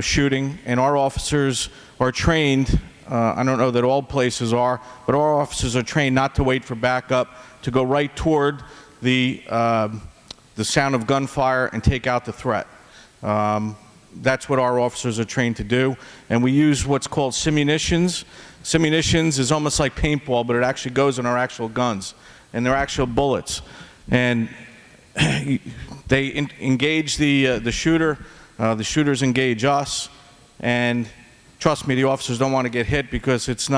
shooting, and our officers are trained. I don't know that all places are, but our officers are trained not to wait for backup, to go right toward the sound of gunfire and take out the threat. That's what our officers are trained to do, and we use what's called simunitions. Simunitions is almost like paintball, but it actually goes in our actual guns, and they're actual bullets. And they engage the shooter, the shooters engage us, and trust me, the officers don't want to get hit because it's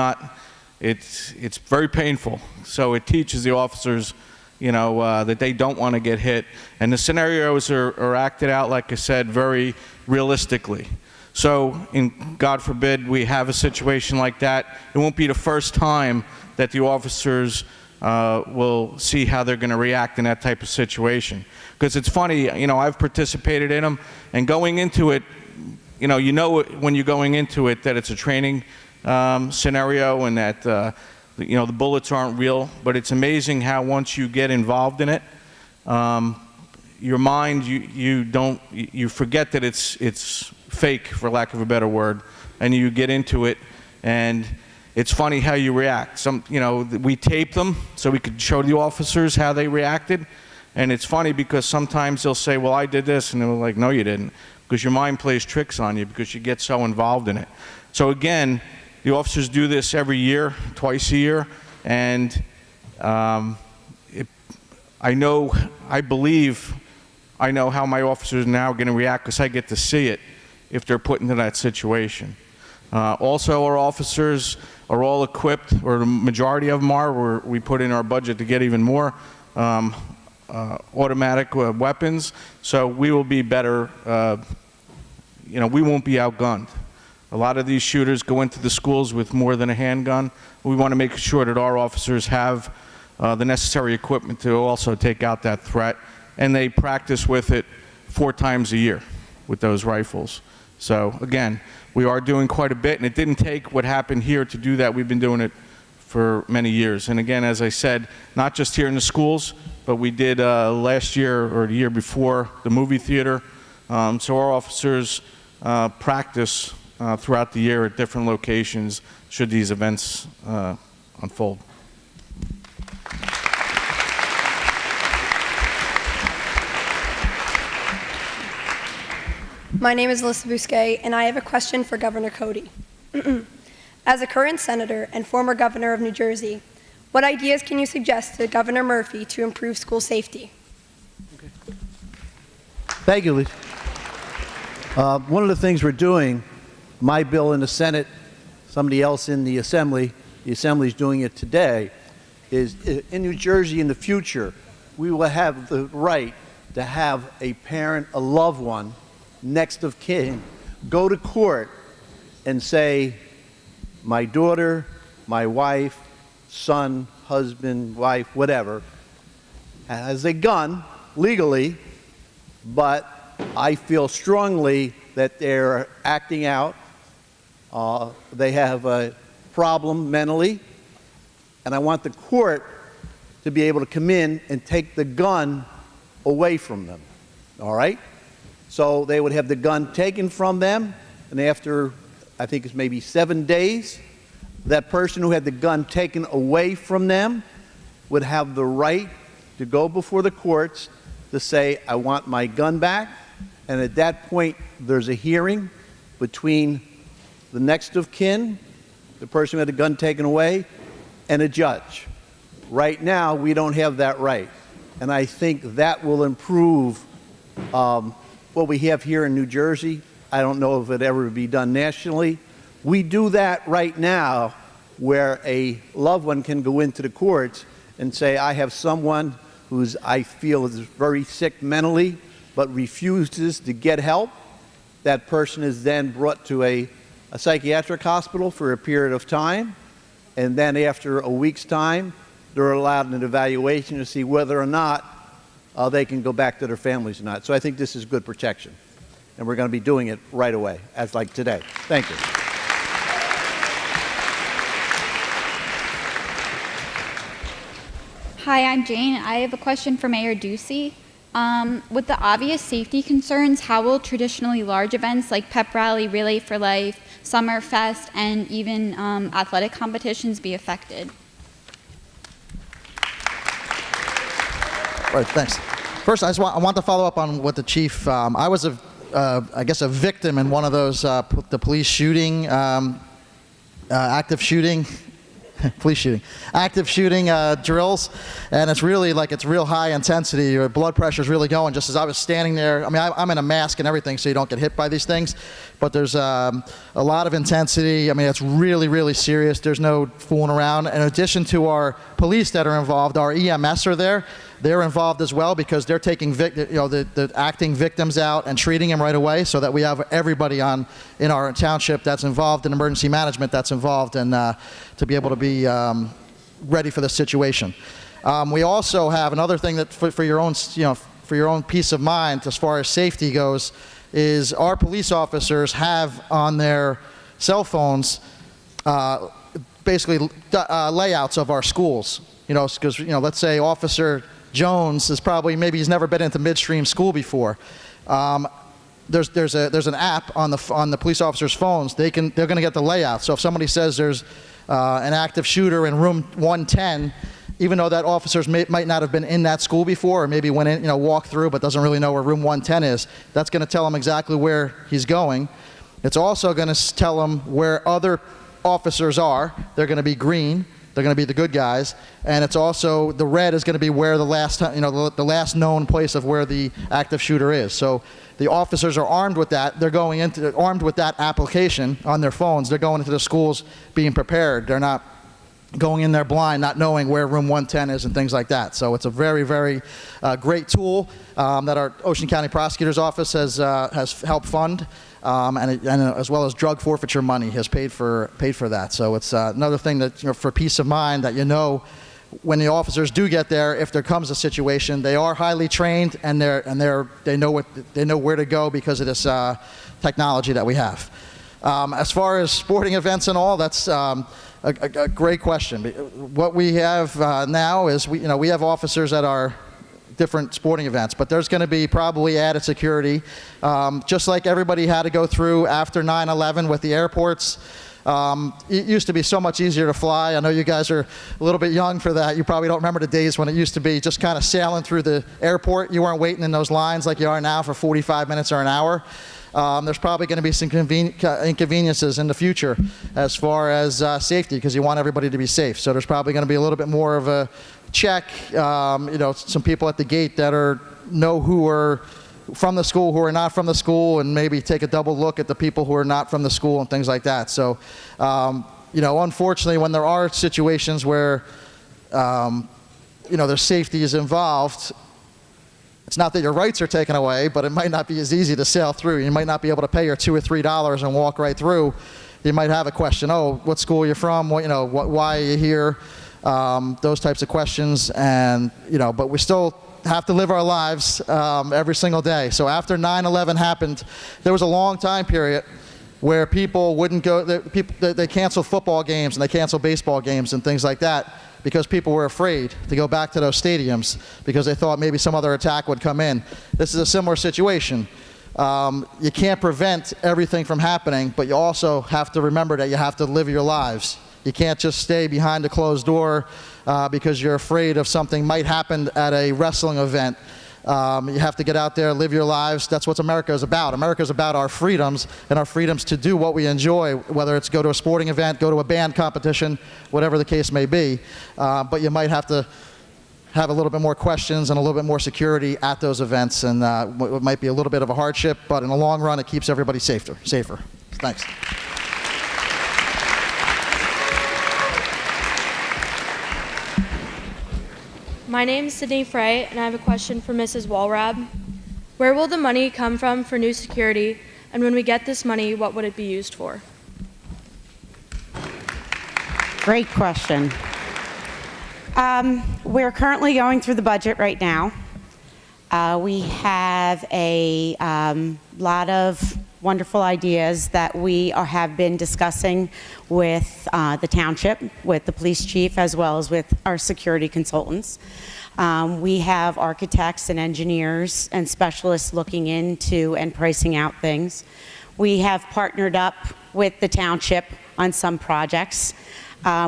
very painful. So it teaches the officers, that they don't want to get hit. And the scenarios are acted out, like I said, very realistically. So, God forbid we have a situation like that, it won't be the first time that the officers will see how they're going to react in that type of situation. Because it's funny, I've participated in them, and going into it, you know when you're going into it that it's a training scenario and that the bullets aren't real. But it's amazing how once you get involved in it, your mind you forget that it's fake, for lack of a better word, and you get into it, and it's funny how you react. We tape them so we could show the officers how they reacted, and it's funny because sometimes they'll say, well, I did this, and they're like, no, you didn't, because your mind plays tricks on you because you get so involved in it. So again, the officers do this every year, twice a year, and I know how my officers are now going to react because I get to see it if they're put into that situation. Also, our officers are all equipped, or the majority of them are. We put in our budget to get even more automatic weapons, so we will be better. We won't be outgunned. A lot of these shooters go into the schools with more than a handgun. We want to make sure that our officers have the necessary equipment to also take out that threat, and they practice with it 4 times a year with those rifles. So again, we are doing quite a bit, and it didn't take what happened here to do that. We've been doing it for many years. And again, as I said, not just here in the schools, but we did last year or the year before the movie theater. So our officers practice throughout the year at different locations should these events unfold. My name is Alyssa Bousquet, and I have a question for Governor Cody. As a current senator and former governor of New Jersey, what ideas can you suggest to Governor Murphy to improve school safety? Thank you, Lisa. One of the things we're doing, my bill in the Senate, somebody else in the Assembly's doing it today, is in New Jersey in the future, we will have the right to have a parent, a loved one, next of kin, go to court and say, my daughter, my wife, son, husband, wife, whatever, has a gun legally, but I feel strongly that they're acting out. They have a problem mentally, and I want the court to be able to come in and take the gun away from them. All right? So they would have the gun taken from them, and after, I think it's maybe 7 days, that person who had the gun taken away from them would have the right to go before the courts to say, I want my gun back. And at that point, there's a hearing between the next of kin, the person who had the gun taken away, and a judge. Right now, we don't have that right. And I think that will improve what we have here in New Jersey. I don't know if it ever be done nationally. We do that right now where a loved one can go into the courts and say, I have someone who's I feel is very sick mentally but refuses to get help. That person is then brought to a psychiatric hospital for a period of time, and then after a week's time, they're allowed an evaluation to see whether or not they can go back to their families or not. So I think this is good protection, and we're going to be doing it right away, as like today. Thank you. Hi, I'm Jane. I have a question for Mayor Ducey. With the obvious safety concerns, how will traditionally large events like Pep Rally, Relay for Life, Summer Fest, and even athletic competitions be affected? Right, thanks. First, I want to follow up on what the chief. I was I guess a victim in one of those the police shooting, active shooting drills, and it's really like it's real high intensity. Your blood pressure is really going. Just as I was standing there, I mean, I'm in a mask and everything, so you don't get hit by these things. But there's a lot of intensity. I mean, it's really, really serious. There's no fooling around. In addition to our police that are involved, our EMS are there. they're involved as well because they're taking the acting victims out and treating them right away, so that we have everybody in our township that's involved in emergency management that's involved, and to be able to be ready for the situation. We also have another thing that for your own for your own peace of mind as far as safety goes, is our police officers have on their cell phones basically layouts of our schools. Because let's say Officer Jones is maybe he's never been into midstream school before. There's an app on the police officers' phones. They're going to get the layout. So if somebody says there's an active shooter in room 110, even though that officers might not have been in that school before, or maybe went in, walked through, but doesn't really know where room 110 is, that's going to tell him exactly where he's going. It's also going to tell him where other officers are. They're going to be green. They're going to be the good guys. And it's also, the red is going to be where the last known place of where the active shooter is. So the officers are armed with that. They're armed with that application on their phones. They're going into the schools being prepared. They're not going in there blind, not knowing where room 110 is and things like that. So it's a very, very great tool that our Ocean County Prosecutor's Office has helped fund, and as well as drug forfeiture money has paid for that. So it's another thing that, for peace of mind, that when the officers do get there, if there comes a situation, they are highly trained and they know where to go because of this technology that we have. As far as sporting events and all, that's a great question. What we have now is we have officers at our different sporting events, but there's going to be probably added security, just like everybody had to go through after 9/11 with the airports. It used to be so much easier to fly. I know you guys are a little bit young for that. You probably don't remember the days when it used to be just kind of sailing through the airport. You weren't waiting in those lines like you are now for 45 minutes or an hour. There's probably going to be some inconveniences in the future as far as safety, because you want everybody to be safe. So there's probably going to be a little bit more of a check. Some people at the gate that know who are from the school, who are not from the school, and maybe take a double look at the people who are not from the school and things like that. So, unfortunately, when there are situations where, their safety is involved, it's not that your rights are taken away, but it might not be as easy to sail through. You might not be able to pay your $2 or $3 and walk right through. You might have a question, what school are you from? Why are you here? Those types of questions, and but we still have to live our lives every single day. So after 9/11 happened, there was a long time period where people wouldn't go. They canceled football games and they canceled baseball games and things like that because people were afraid to go back to those stadiums because they thought maybe some other attack would come in. This is a similar situation. You can't prevent everything from happening, but you also have to remember that you have to live your lives. You can't just stay behind a closed door because you're afraid of something might happen at a wrestling event. You have to get out there, live your lives. That's what America is about. America is about our freedoms and our freedoms to do what we enjoy, whether it's go to a sporting event, go to a band competition, whatever the case may be. But you might have to have a little bit more questions and a little bit more security at those events, and it might be a little bit of a hardship, but in the long run, it keeps everybody safer. Thanks. My name is Sydney Frey, and I have a question for Mrs. Walrab. Where will the money come from for new security, and when we get this money, what would it be used for? Great question. We're currently going through the budget right now. We have a lot of wonderful ideas that we have been discussing with the township, with the police chief, as well as with our security consultants. We have architects and engineers and specialists looking into and pricing out things. We have partnered up with the township on some projects,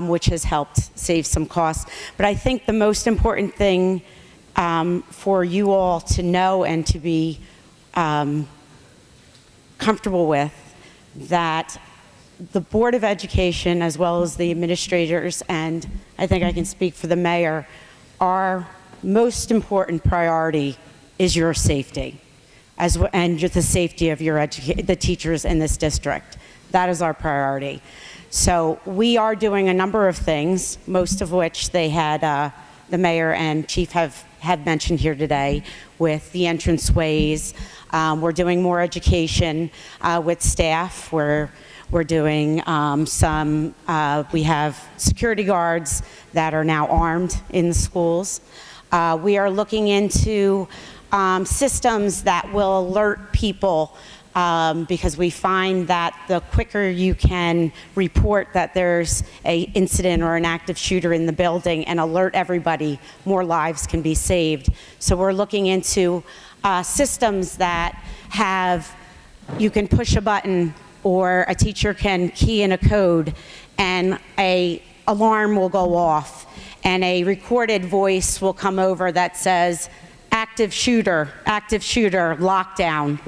which has helped save some costs. But I think the most important thing for you all to know and to be comfortable with, that the Board of Education, as well as the administrators, and I think I can speak for the mayor, our most important priority is your safety, and the safety of the teachers in this district. That is our priority. So we are doing a number of things, most of which the mayor and chief have have mentioned here today with the entranceways. We're doing more education with staff. We're doing we have security guards that are now armed in the schools. We are looking into systems that will alert people because we find that the quicker you can report that there's an incident or an active shooter in the building and alert everybody, more lives can be saved. So we're looking into systems that you can push a button or a teacher can key in a code and an alarm will go off and a recorded voice will come over that says, active shooter, lockdown.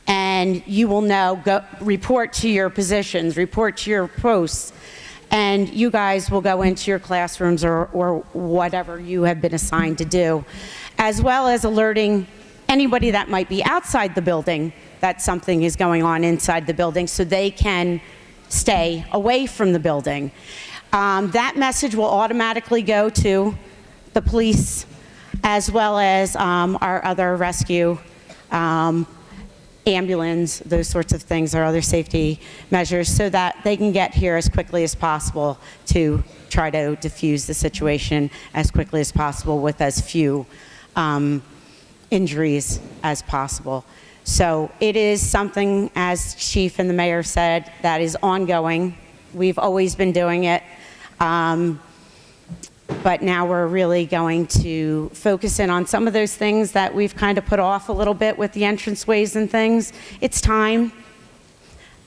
And you will know, report to your positions, report to your posts, and you guys will go into your classrooms or whatever you have been assigned to do, as well as alerting anybody that might be outside the building that something is going on inside the building so they can stay away from the building. That message will automatically go to the police as well as our other rescue, ambulance, those sorts of things, or other safety measures so that they can get here as quickly as possible to try to diffuse the situation as quickly as possible with as few injuries as possible. So it is something, as Chief and the Mayor said, that is ongoing. We've always been doing it. But now we're really going to focus in on some of those things that we've kind of put off a little bit with the entranceways and things. It's time.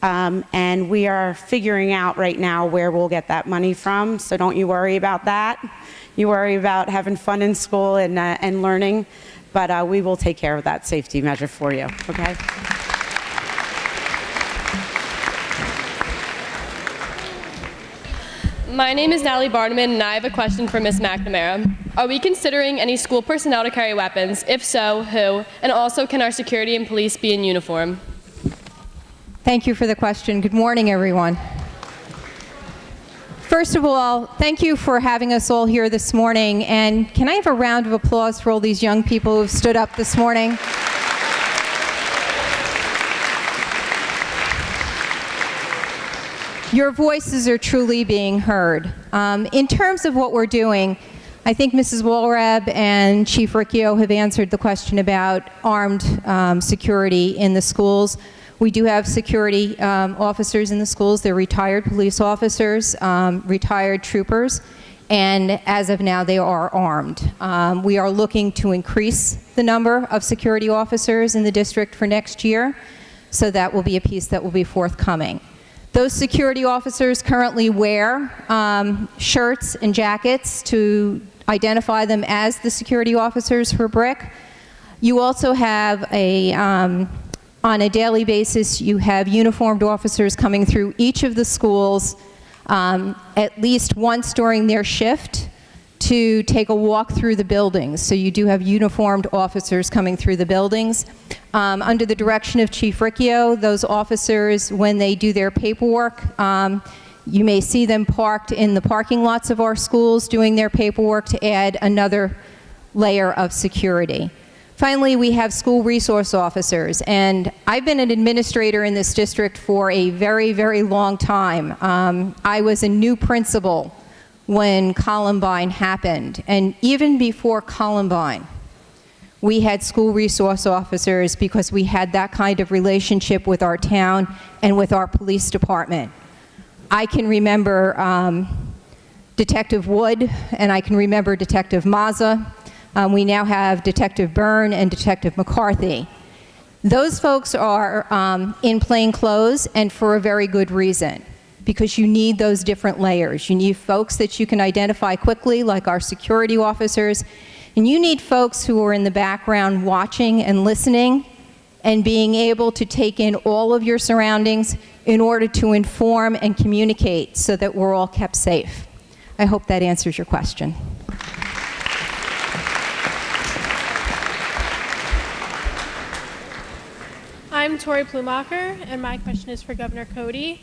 And we are figuring out right now where we'll get that money from, so don't you worry about that. You worry about having fun in school and learning, but we will take care of that safety measure for you, okay? My name is Natalie Barneman, and I have a question for Ms. McNamara. Are we considering any school personnel to carry weapons? If so, who? And also, can our security and police be in uniform? Thank you for the question. Good morning, everyone. First of all, thank you for having us all here this morning. And can I have a round of applause for all these young people who've stood up this morning? Your voices are truly being heard. In terms of what we're doing, I think Mrs. Walrab and Chief Riccio have answered the question about armed security in the schools. We do have security officers in the schools. They're retired police officers, retired troopers, and as of now, they are armed. We are looking to increase the number of security officers in the district for next year, so that will be a piece that will be forthcoming. Those security officers currently wear shirts and jackets to identify them as the security officers for BRIC. You also have on a daily basis, you have uniformed officers coming through each of the schools at least once during their shift to take a walk through the buildings. So you do have uniformed officers coming through the buildings. Under the direction of Chief Riccio, those officers, when they do their paperwork, you may see them parked in the parking lots of our schools doing their paperwork to add another layer of security. Finally, we have school resource officers, and I've been an administrator in this district for a very, very long time. I was a new principal when Columbine happened, and even before Columbine, we had school resource officers because we had that kind of relationship with our town and with our police department. I can remember Detective Wood, and I can remember Detective Mazza. We now have Detective Byrne and Detective McCarthy. Those folks are in plain clothes, and for a very good reason, because you need those different layers. You need folks that you can identify quickly, like our security officers, and you need folks who are in the background watching and listening and being able to take in all of your surroundings in order to inform and communicate so that we're all kept safe. I hope that answers your question. I'm Tori Plumacher, and my question is for Governor Cody.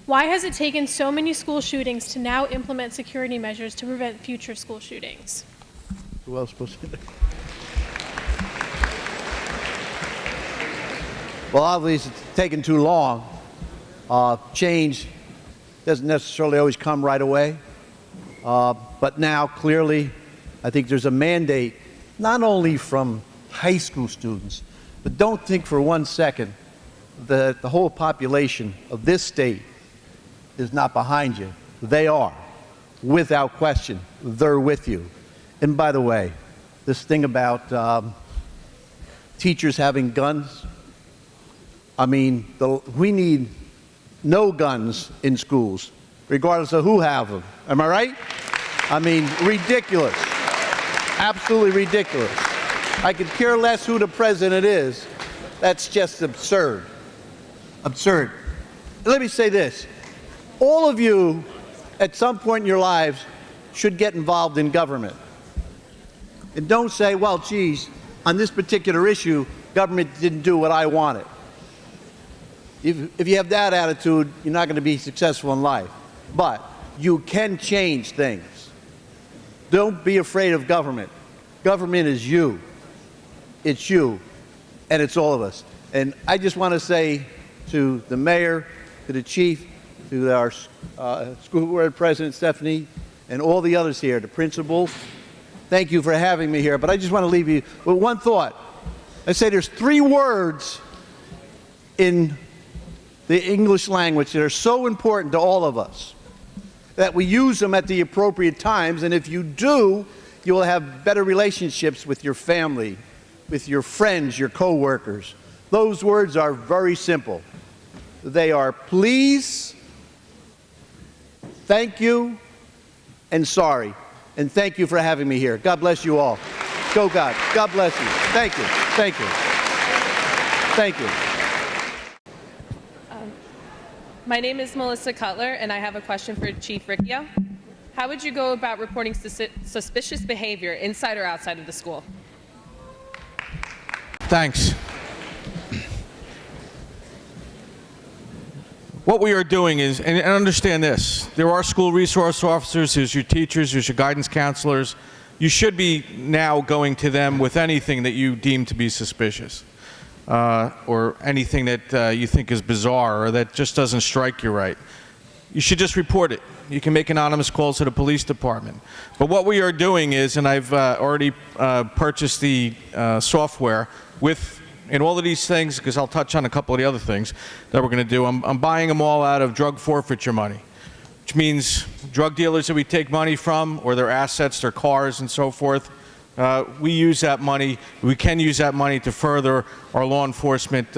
Why has it taken so many school shootings to now implement security measures to prevent future school shootings? Who else supposed to? Well, obviously, it's taken too long. Change doesn't necessarily always come right away. But now, clearly, I think there's a mandate, not only from high school students, but don't think for 1 second that the whole population of this state is not behind you. They are. Without question, they're with you. And by the way, this thing about teachers having guns, I mean, we need no guns in schools, regardless of who have them. Am I right? I mean, ridiculous. Absolutely ridiculous. I could care less who the president is. That's just absurd. Absurd. Let me say this. All of you, at some point in your lives, should get involved in government. And don't say, well, geez, on this particular issue, government didn't do what I wanted. If you have that attitude, you're not going to be successful in life. But you can change things. Don't be afraid of government. Government is you. It's you. And it's all of us. And I just want to say to the mayor, to the chief, to our school board president, Stephanie, and all the others here, the principals, thank you for having me here. But I just want to leave you with one thought. I say there's 3 words in the English language that are so important to all of us, that we use them at the appropriate times, and if you do, you will have better relationships with your family, with your friends, your co-workers. Those words are very simple. They are please, thank you, and sorry. And thank you for having me here. God bless you all. Go God. God bless you. Thank you. Thank you. Thank you. My name is Melissa Cutler, and I have a question for Chief Riccio. How would you go about reporting suspicious behavior inside or outside of the school? Thanks. What we are doing is, and understand this, there are school resource officers, there's your teachers, there's your guidance counselors. You should be now going to them with anything that you deem to be suspicious. Or anything that you think is bizarre or that just doesn't strike you right. You should just report it. You can make anonymous calls to the police department. But what we are doing is, and I've already purchased the software in all of these things, because I'll touch on a couple of the other things that we're going to do. I'm buying them all out of drug forfeiture money, which means drug dealers that we take money from, or their assets, their cars and so forth. We use that money, we can use that money to further our law enforcement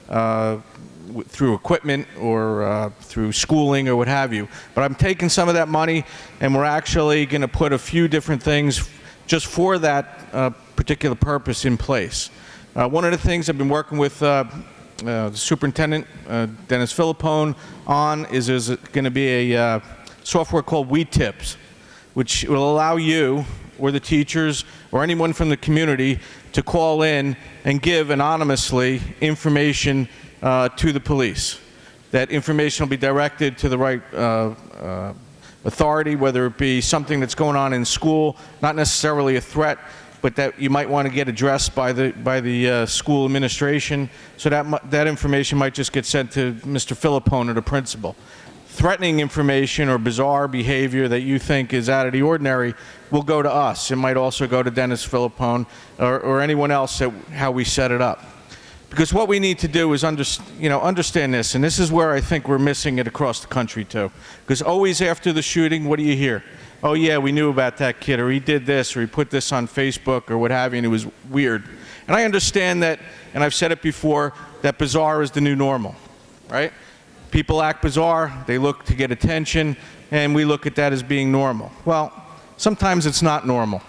through equipment or through schooling or what have you. But I'm taking some of that money and we're actually going to put a few different things just for that particular purpose in place. One of the things I've been working with the Superintendent, Dennis Filippone, on is there's going to be a software called WeTips, which will allow you or the teachers or anyone from the community to call in and give anonymously information to the police. That information will be directed to the right authority, whether it be something that's going on in school, not necessarily a threat, but that you might want to get addressed by the school administration. So that information might just get sent to Mr. Filippone or the principal. Threatening information or bizarre behavior that you think is out of the ordinary will go to us. It might also go to Dennis Filippone or anyone else, how we set it up. Because what we need to do is understand this, and this is where I think we're missing it across the country too. Because always after the shooting, what do you hear? Oh yeah, we knew about that kid, or he did this, or he put this on Facebook, or what have you, and it was weird. And I understand that, and I've said it before, that bizarre is the new normal, right? People act bizarre, they look to get attention, and we look at that as being normal. Well, sometimes it's not normal.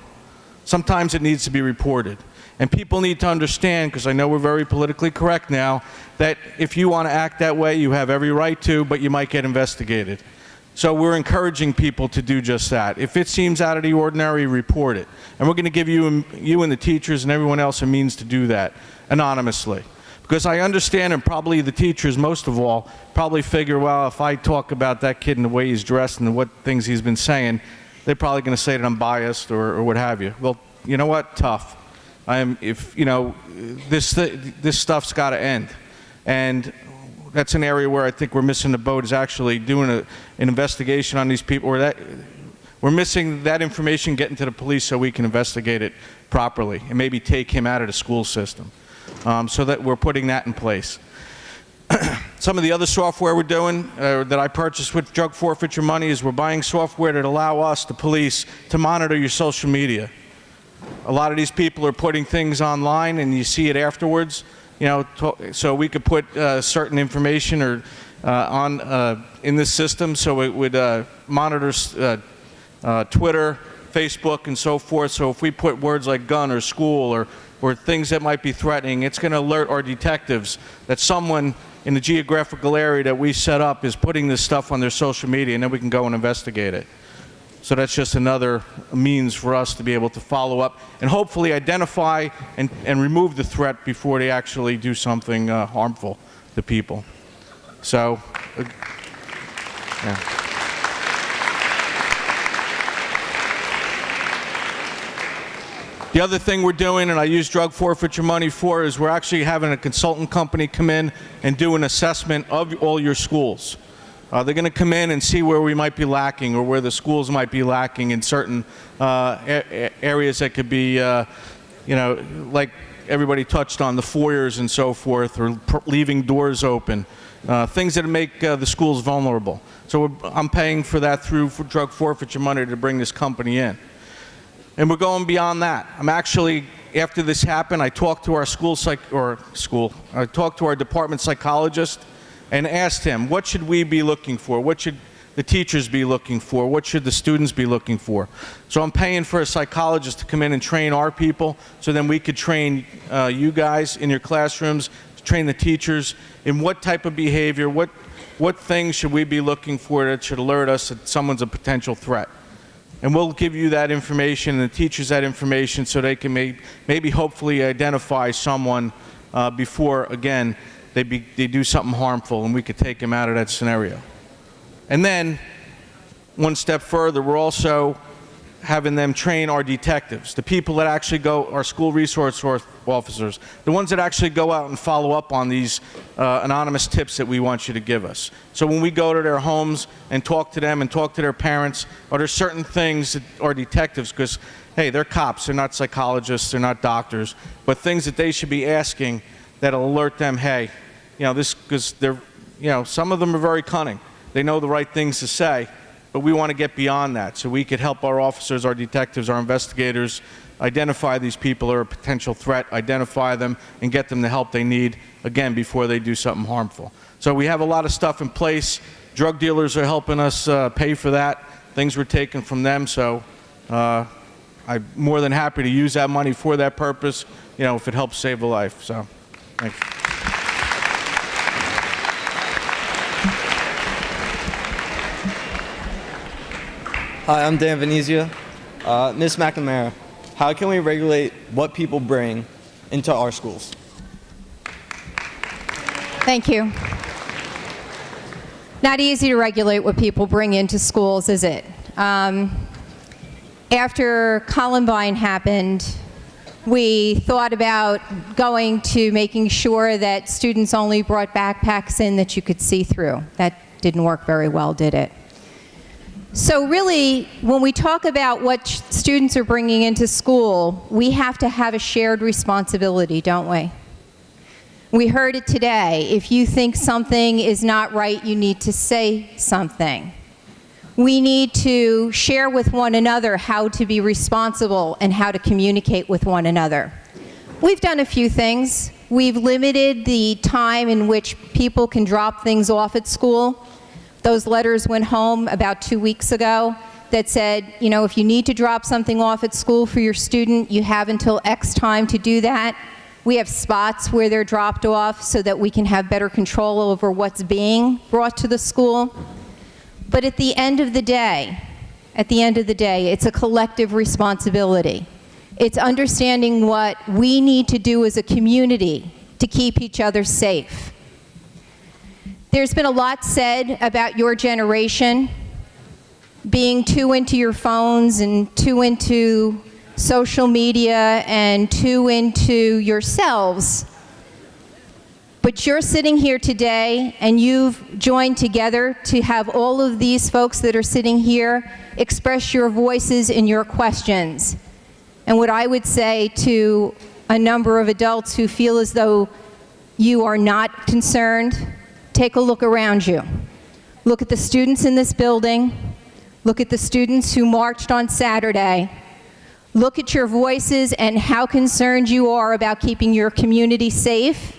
Sometimes it needs to be reported. And people need to understand, because I know we're very politically correct now, that if you want to act that way, you have every right to, but you might get investigated. So we're encouraging people to do just that. If it seems out of the ordinary, report it. And we're going to give you and the teachers and everyone else a means to do that anonymously. Because I understand, and probably the teachers most of all, probably figure, well, if I talk about that kid and the way he's dressed and what things he's been saying, they're probably going to say that I'm biased or what have you. Well, you know what? Tough. This stuff's got to end. And that's an area where I think we're missing the boat, is actually doing an investigation on these people, or that we're missing that information getting to the police so we can investigate it properly and maybe take him out of the school system. So that we're putting that in place. Some of the other software we're doing that I purchased with drug forfeiture money is we're buying software that allow us, the police, to monitor your social media. A lot of these people are putting things online and you see it afterwards, so we could put certain information or in this system, so it would monitor Twitter, Facebook, and so forth. So if we put words like gun or school or things that might be threatening, it's going to alert our detectives that someone in the geographical area that we set up is putting this stuff on their social media, and then we can go and investigate it. So that's just another means for us to be able to follow up and hopefully identify and remove the threat before they actually do something harmful to people. So, yeah. The other thing we're doing, and I use drug forfeiture money for, is we're actually having a consultant company come in and do an assessment of all your schools. They're going to come in and see where we might be lacking or where the schools might be lacking in certain areas that could be, like everybody touched on, the foyers and so forth, or leaving doors open, things that make the schools vulnerable. So I'm paying for that through drug forfeiture money to bring this company in. And we're going beyond that. I'm actually, after this happened, I talked to our I talked to our department psychologist and asked him, what should we be looking for? What should the teachers be looking for? What should the students be looking for? So I'm paying for a psychologist to come in and train our people, so then we could train you guys in your classrooms, train the teachers in what type of behavior, what things should we be looking for that should alert us that someone's a potential threat. And we'll give you that information and the teachers that information so they can maybe hopefully identify someone before, again, they do something harmful, and we could take them out of that scenario. And then, one step further, we're also having them train our detectives, the people that actually go, our school resource officers, the ones that actually go out and follow up on these anonymous tips that we want you to give us. So when we go to their homes and talk to them and talk to their parents, are there certain things that our detectives, because, hey, they're cops, they're not psychologists, they're not doctors, but things that they should be asking that'll alert them, hey, because they're, some of them are very cunning. They know the right things to say, but we want to get beyond that so we could help our officers, our detectives, our investigators identify these people who are a potential threat, identify them, and get them the help they need, again, before they do something harmful. So we have a lot of stuff in place. Drug dealers are helping us pay for that. Things were taken from them, so I'm more than happy to use that money for that purpose, if it helps save a life. So, thanks. Hi, I'm Dan Venezia. Ms. McNamara, how can we regulate what people bring into our schools? Thank you. Not easy to regulate what people bring into schools, is it? After Columbine happened, we thought about going to making sure that students only brought backpacks in that you could see through. That didn't work very well, did it? So really, when we talk about what students are bringing into school, we have to have a shared responsibility, don't we? We heard it today. If you think something is not right, you need to say something. We need to share with one another how to be responsible and how to communicate with one another. We've done a few things. We've limited the time in which people can drop things off at school. Those letters went home about 2 weeks ago that said, if you need to drop something off at school for your student, you have until X time to do that. We have spots where they're dropped off so that we can have better control over what's being brought to the school. But at the end of the day, it's a collective responsibility. It's understanding what we need to do as a community to keep each other safe. There's been a lot said about your generation. being too into your phones and too into social media and too into yourselves. But you're sitting here today and you've joined together to have all of these folks that are sitting here express your voices and your questions. And what I would say to a number of adults who feel as though you are not concerned, take a look around you. Look at the students in this building. Look at the students who marched on Saturday. Look at your voices and how concerned you are about keeping your community safe,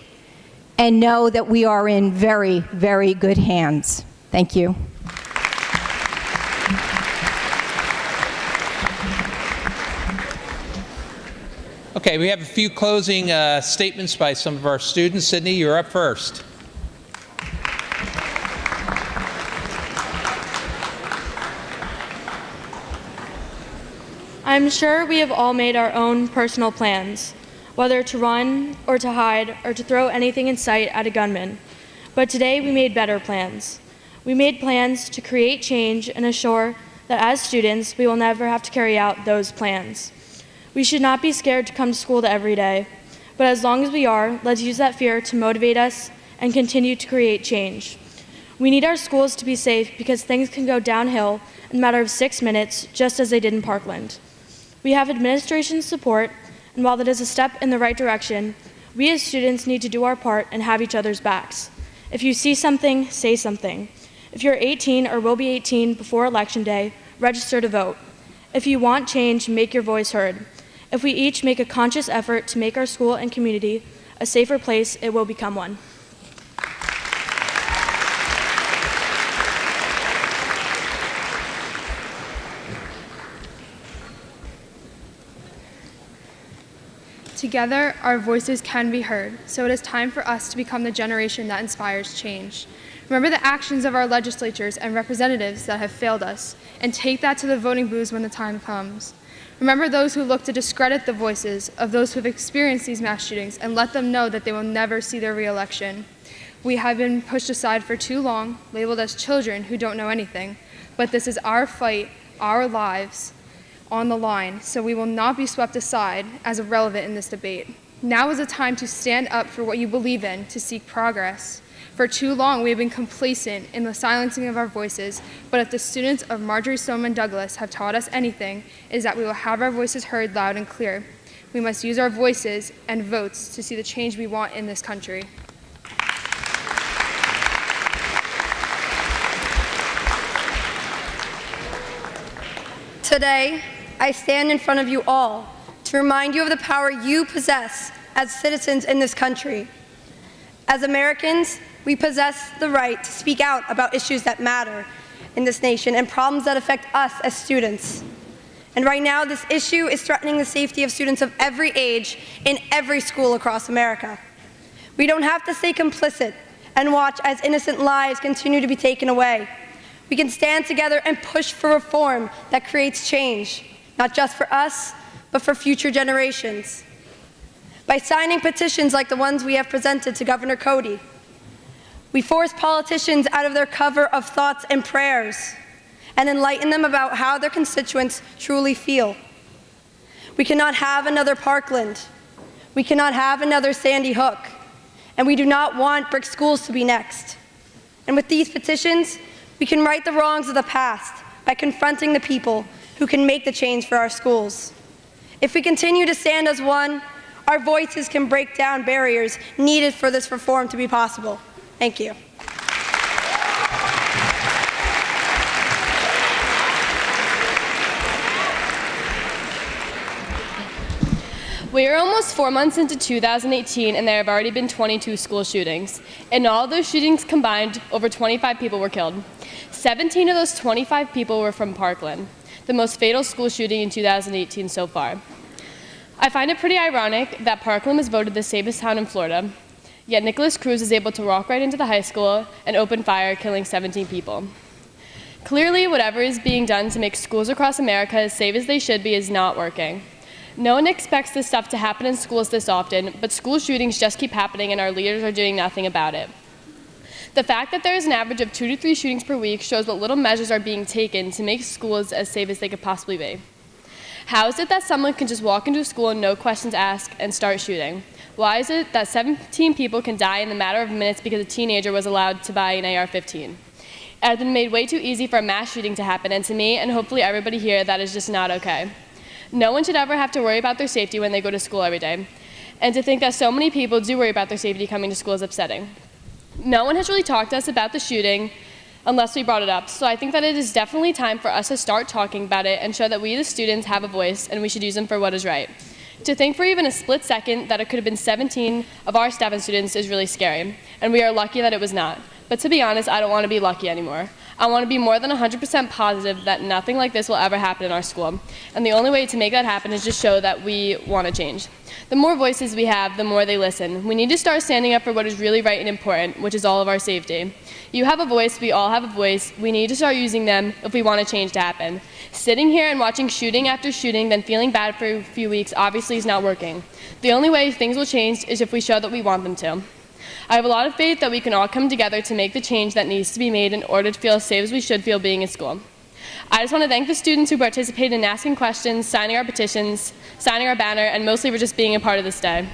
and know that we are in very, very good hands. Thank you. Okay, we have a few closing statements by some of our students. Sydney, you're up first. I'm sure we have all made our own personal plans, whether to run or to hide or to throw anything in sight at a gunman. But today we made better plans. We made plans to create change and assure that as students we will never have to carry out those plans. We should not be scared to come to school every day, but as long as we are, let's use that fear to motivate us and continue to create change. We need our schools to be safe because things can go downhill in a matter of 6 minutes, just as they did in Parkland. We have administration's support, and while that is a step in the right direction, we as students need to do our part and have each other's backs. If you see something, say something. If you're 18 or will be 18 before Election Day, register to vote. If you want change, make your voice heard. If we each make a conscious effort to make our school and community a safer place, it will become one. Together, our voices can be heard, so it is time for us to become the generation that inspires change. Remember the actions of our legislatures and representatives that have failed us, and take that to the voting booths when the time comes. Remember those who look to discredit the voices of those who have experienced these mass shootings, and let them know that they will never see their re-election. We have been pushed aside for too long, labeled as children who don't know anything, but this is our fight, our lives, on the line, so we will not be swept aside as irrelevant in this debate. Now is the time to stand up for what you believe in, to seek progress. For too long, we have been complacent in the silencing of our voices, but if the students of Marjory Stoneman Douglas have taught us anything, it is that we will have our voices heard loud and clear. We must use our voices and votes to see the change we want in this country. Today, I stand in front of you all to remind you of the power you possess as citizens in this country. As Americans, we possess the right to speak out about issues that matter in this nation and problems that affect us as students. And right now, this issue is threatening the safety of students of every age in every school across America. We don't have to stay complicit and watch as innocent lives continue to be taken away. We can stand together and push for reform that creates change, not just for us, but for future generations. By signing petitions like the ones we have presented to Governor Cody, we force politicians out of their cover of thoughts and prayers and enlighten them about how their constituents truly feel. We cannot have another Parkland. We cannot have another Sandy Hook. And we do not want brick schools to be next. And with these petitions, we can right the wrongs of the past by confronting the people who can make the change for our schools. If we continue to stand as one, our voices can break down barriers needed for this reform to be possible. Thank you. We are almost 4 months into 2018, and there have already been 22 school shootings. In all those shootings combined, over 25 people were killed. 17 of those 25 people were from Parkland, the most fatal school shooting in 2018 so far. I find it pretty ironic that Parkland was voted the safest town in Florida, yet Nicholas Cruz is able to walk right into the high school and open fire, killing 17 people. Clearly, whatever is being done to make schools across America as safe as they should be is not working. No one expects this stuff to happen in schools this often, but school shootings just keep happening and our leaders are doing nothing about it. The fact that there is an average of 2 to 3 shootings per week shows what little measures are being taken to make schools as safe as they could possibly be. How is it that someone can just walk into a school and no questions asked and start shooting? Why is it that 17 people can die in the matter of minutes because a teenager was allowed to buy an AR-15? It has been made way too easy for a mass shooting to happen, and to me, and hopefully everybody here, that is just not okay. No one should ever have to worry about their safety when they go to school every day. And to think that so many people do worry about their safety coming to school is upsetting. No one has really talked to us about the shooting unless we brought it up, so I think that it is definitely time for us to start talking about it and show that we, the students, have a voice and we should use them for what is right. To think for even a split second that it could have been 17 of our staff and students is really scary, and we are lucky that it was not. But to be honest, I don't want to be lucky anymore. I want to be more than 100% positive that nothing like this will ever happen in our school. And the only way to make that happen is just show that we want to change. The more voices we have, the more they listen. We need to start standing up for what is really right and important, which is all of our safety. You have a voice, we all have a voice. We need to start using them if we want a change to happen. Sitting here and watching shooting after shooting, then feeling bad for a few weeks obviously is not working. The only way things will change is if we show that we want them to. I have a lot of faith that we can all come together to make the change that needs to be made in order to feel as safe as we should feel being in school. I just want to thank the students who participated in asking questions, signing our petitions, signing our banner, and mostly for just being a part of this day.